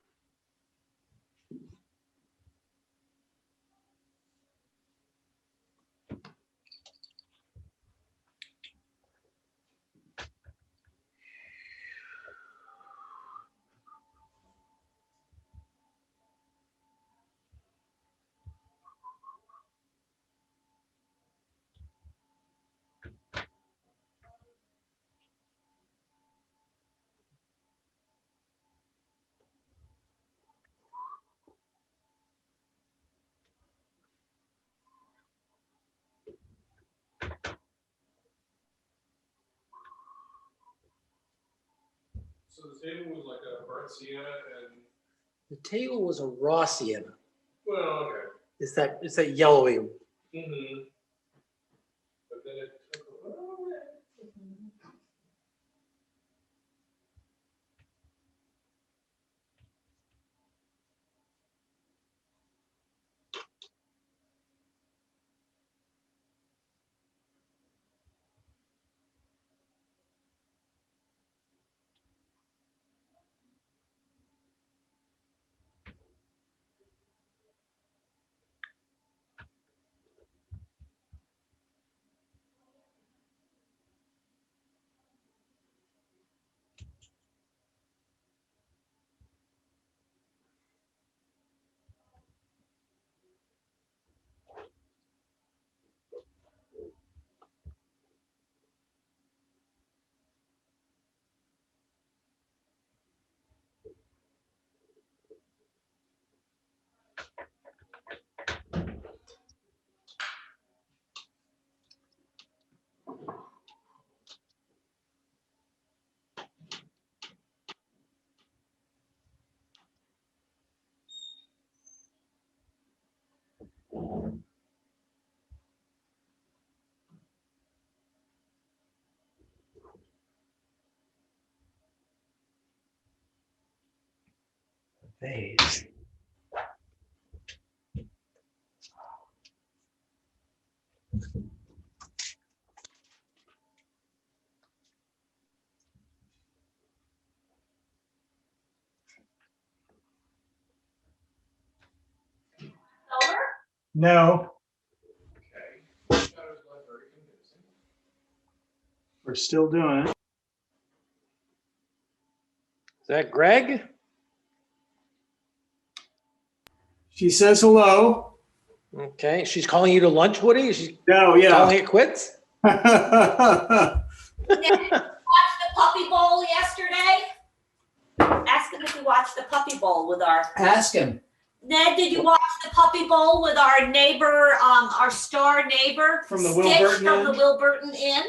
So the table was like a burnt sienna and, The table was a raw sienna. well, okay. It's that yellowy. Mm-hmm. But then it took a little bit. Vase. No, Okay. That was not very convincing. we're still doing it. Is that Greg? She says hello. Okay, she's calling you to lunch, Woody? She's No, yeah. calling it quits? Watched the Puppy Bowl yesterday? Ask him if you watched the Puppy Bowl with our. Ask him. Ned, did you watch the Puppy Bowl with our neighbor, our star neighbor? From the Stitch Wilburton from the Inn? Wilburton Inn?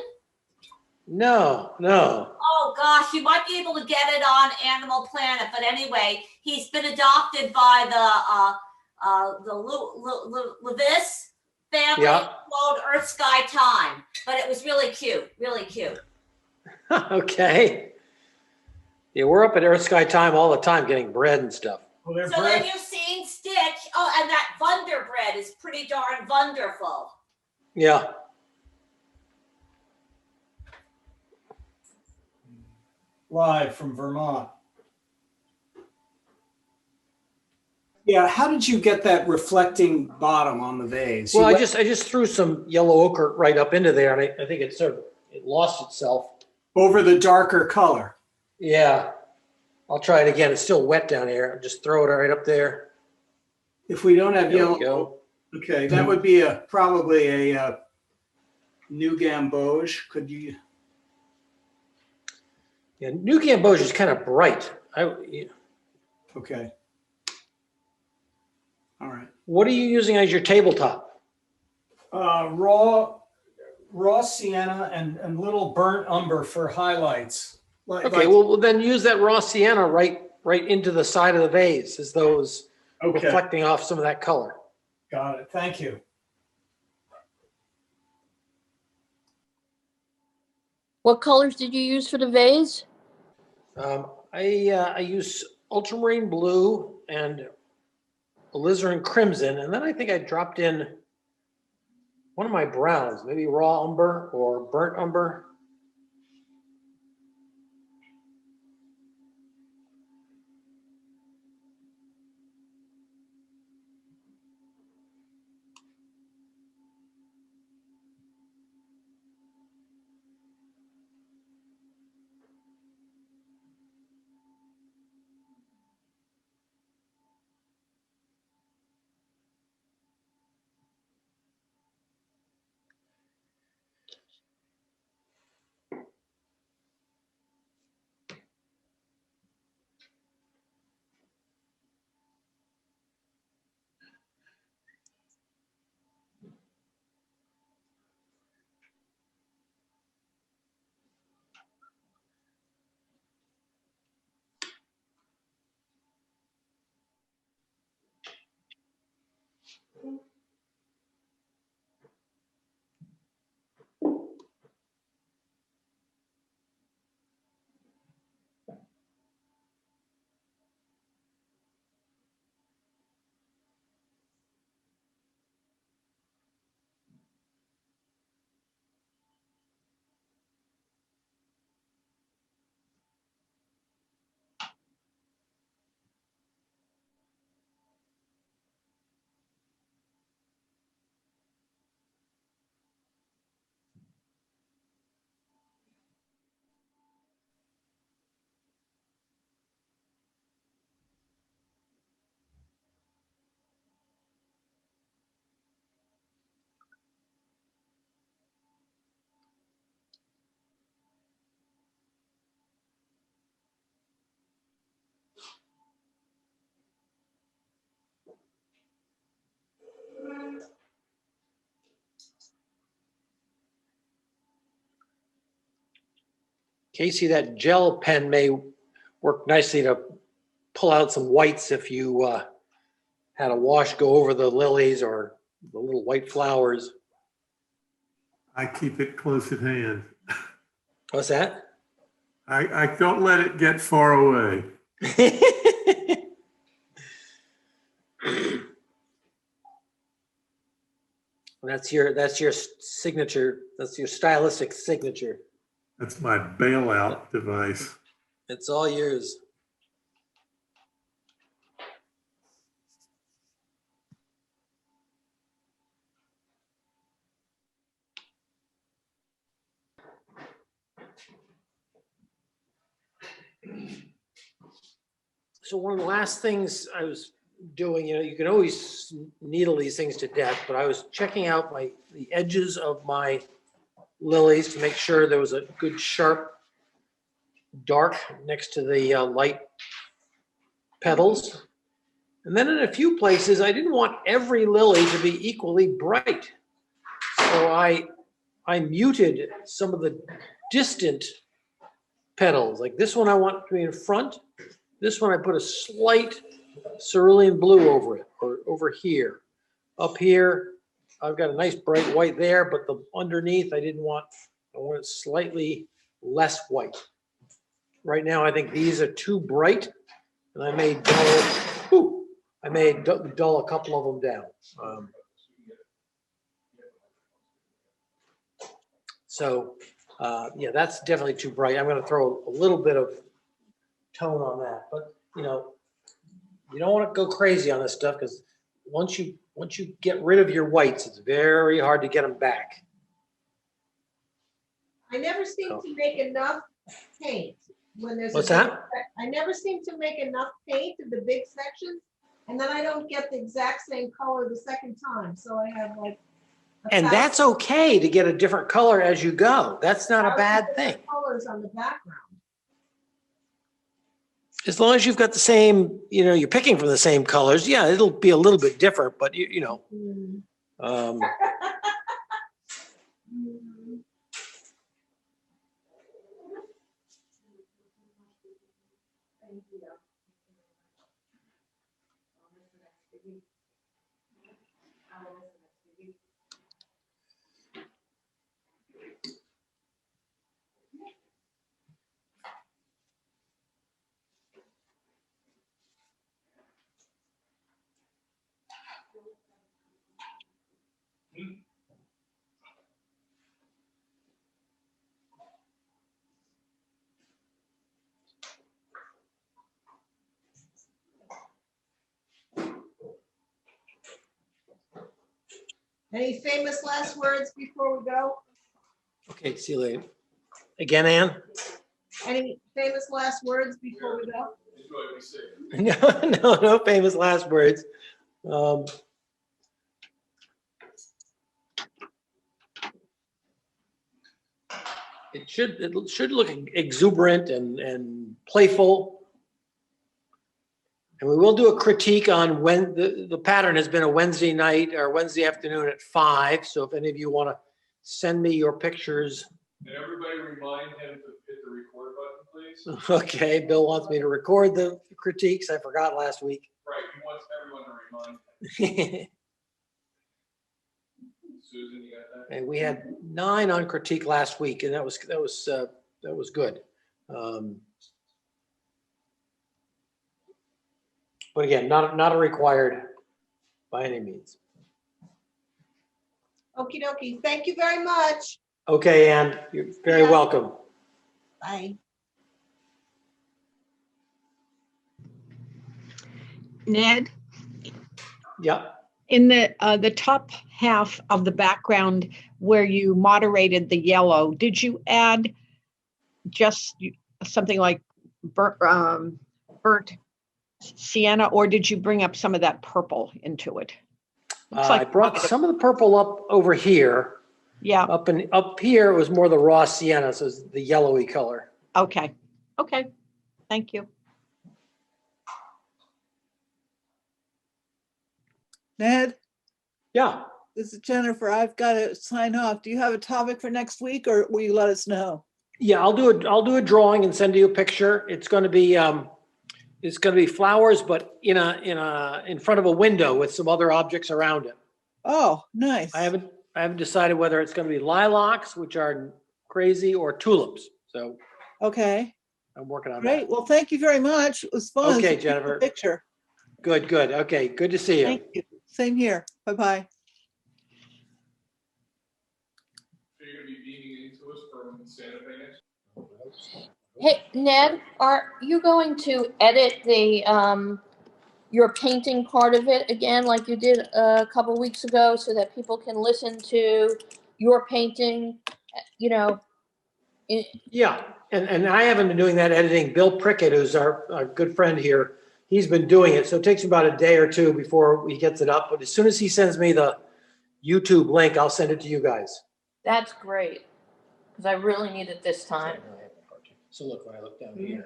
No. Oh gosh, you might be able to get it on Animal Planet, but anyway, he's been adopted by the Levis family. Yeah. Called Earth Sky Time, but it was really cute, really cute. Okay. Yeah, we're up at Earth Sky Time all the time getting bread and stuff. Well, they're So then you've seen Stitch. Oh, and that Wonder bread is pretty darn wonderful. Yeah. live from Vermont. Yeah, how did you get that reflecting bottom on the vase? Well, I just threw some yellow ochre right up into there, and I think it lost itself. Over the darker color. Yeah. I'll try it again. It's still wet down here. Just throw it right up there. If we don't have There yellow, we go. okay, that would be probably a New Gamboge. Could you? Yeah, New Gamboge is kind of bright. Okay. All right. What are you using as your tabletop? Raw sienna and little burnt umber for highlights. Okay, well then use that raw sienna right into the side of the vase as though it was Okay. reflecting off some of that color. Got it. Thank you. What colors did you use for the vase? I use ultramarine blue and alizarin crimson, and then I think I dropped in one of my browns, maybe raw umber or burnt umber. Casey, that gel pen may work nicely to pull out some whites if you had a wash go over the lilies or the little white flowers. I keep it close at hand. What's that? I don't let it get far away. That's your signature. That's your stylistic signature. That's my bailout device. It's all yours. So one of the last things I was doing, you can always needle these things to death, but I was checking out the edges of my lilies to make sure there was a good sharp dark next to the light petals. And then in a few places, I didn't want every lily to be equally bright. So I muted some of the distant petals. Like this one I want to be in front. This one I put a slight cerulean blue over it, or over here. Up here, I've got a nice bright white there, but the underneath I want it slightly less white. Right now, I think these are too bright, and I may dull a couple of them down. Yeah, that's definitely too bright. I'm going to throw a little bit of tone on that, but you don't want to go crazy on this stuff because once you get rid of your whites, it's very hard to get them back. I never seem to make enough paint when there's. What's that? I never seem to make enough paint in the big sections, and then I don't get the exact same color the second time. So I have like. And that's okay to get a different color as you go. That's not a bad thing. Colors on the background. As long as you've got the same, you're picking from the same colors, yeah, it'll be a little bit different, but um, Any famous last words before we go? okay, see you later. Again, Ann? Any famous last words before we go? Enjoy, be safe. No famous last words. It should look exuberant and playful. And we will do a critique on when the pattern has been a Wednesday night or Wednesday afternoon at 5. So if any of you want to send me your pictures. And everybody remind him to hit the record button, please. Okay, Bill wants me to record the critiques. I forgot last week. Right, he wants everyone to remind him. Susan, you got that? And we had 9 on critique last week, and that was good. But again, not a required by any means. Okie dokie. Thank you very much. Okay, Ann, you're very Yeah. welcome. Bye. Ned, Yeah. in the top half of the background where you moderated the yellow, did you add just something like burnt sienna, or did you bring up some of that purple into it? Looks I like brought some of the purple up over here. Yeah. Up here, it was more the raw sienna, so it's the yellowy color. Okay. Thank you. Ned, Yeah. this is Jennifer. I've got to sign off. Do you have a topic for next week, or will you let us know? Yeah, I'll do a drawing and send you a picture. It's going to be flowers, but in front of a window with some other objects around it. Oh, nice. I haven't decided whether it's going to be lilacs, which are crazy, or tulips. So Okay, I'm working on great. that. Well, thank you very much. It was fun. Okay, to see the Jennifer. Picture. Good. Okay, good to see you. Thank you. Same here. Bye-bye. So you're gonna be beaming into us from Santa Fe next? Hey, Ned, are you going to edit the your painting part of it again, like you did a couple weeks ago, so that people can listen to your painting? Yeah, and I haven't been doing that editing. Bill Prickett, who's our good friend here, he's been doing it. So it takes about a day or two before he gets it up. But as soon as he sends me the YouTube link, I'll send it to you guys. That's great, because I really need it this time. So look, when I look down here.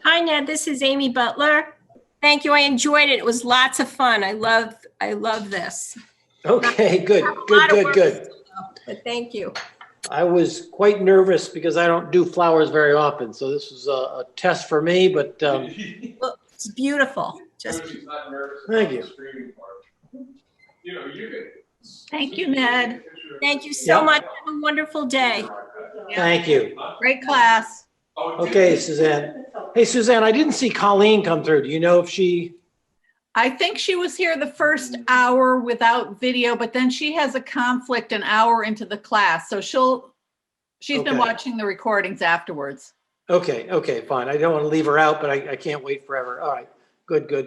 Hi, Ned. This is Amy Butler. Thank you. I enjoyed it. It was lots of fun. I love this. Okay, good. But thank you. I was quite nervous because I don't do flowers very often. So this was a test for me, but Well, it's beautiful. Just She's not nervous Thank about you. the screaming part. You can. thank you, Ned. Thank you so Yep. much. Have a wonderful day. thank you. Great class. Okay, Suzanne. Hey, Suzanne, I didn't see Colleen come through. Do you know if she? I think she was here the first hour without video, but then she has a conflict an hour into the class. So she's been Okay. watching the recordings afterwards. Okay, fine. I don't want to leave her out, but I can't wait forever. All right, good. No,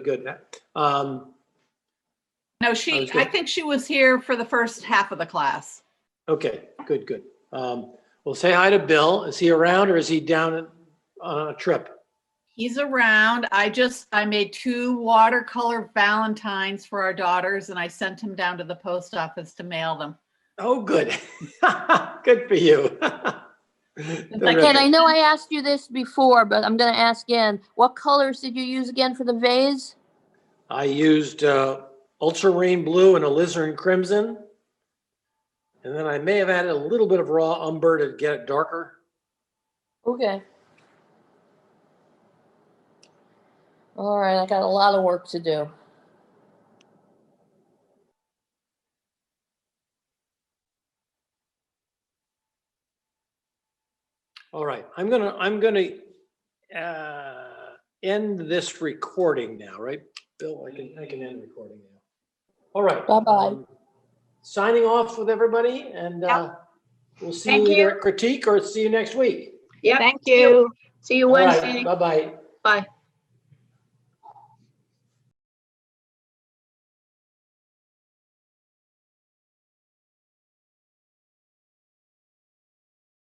was good. I think she was here for the first half of the class. Okay, good. Well, say hi to Bill. Is he around or is he down on a trip? He's around. I made 2 watercolor Valentines for our daughters and I sent them down to the post office to mail them. Oh, good. Good for you. Again, I know I asked you this before, but I'm gonna ask again. What colors did you use again for the vase? I used ultramarine blue and alizarin crimson. And then I may have added a little bit of raw umber to get it darker. Okay. All right, I got a lot of work to do. All right, I'm gonna end this recording now, right? Bill, I can end recording now. All right. Bye-bye. Signing off with everybody, and we'll see Thank you either you. at Critique or see you next week. Yep. Thank See you. See you All right, Wednesday. bye-bye. Bye.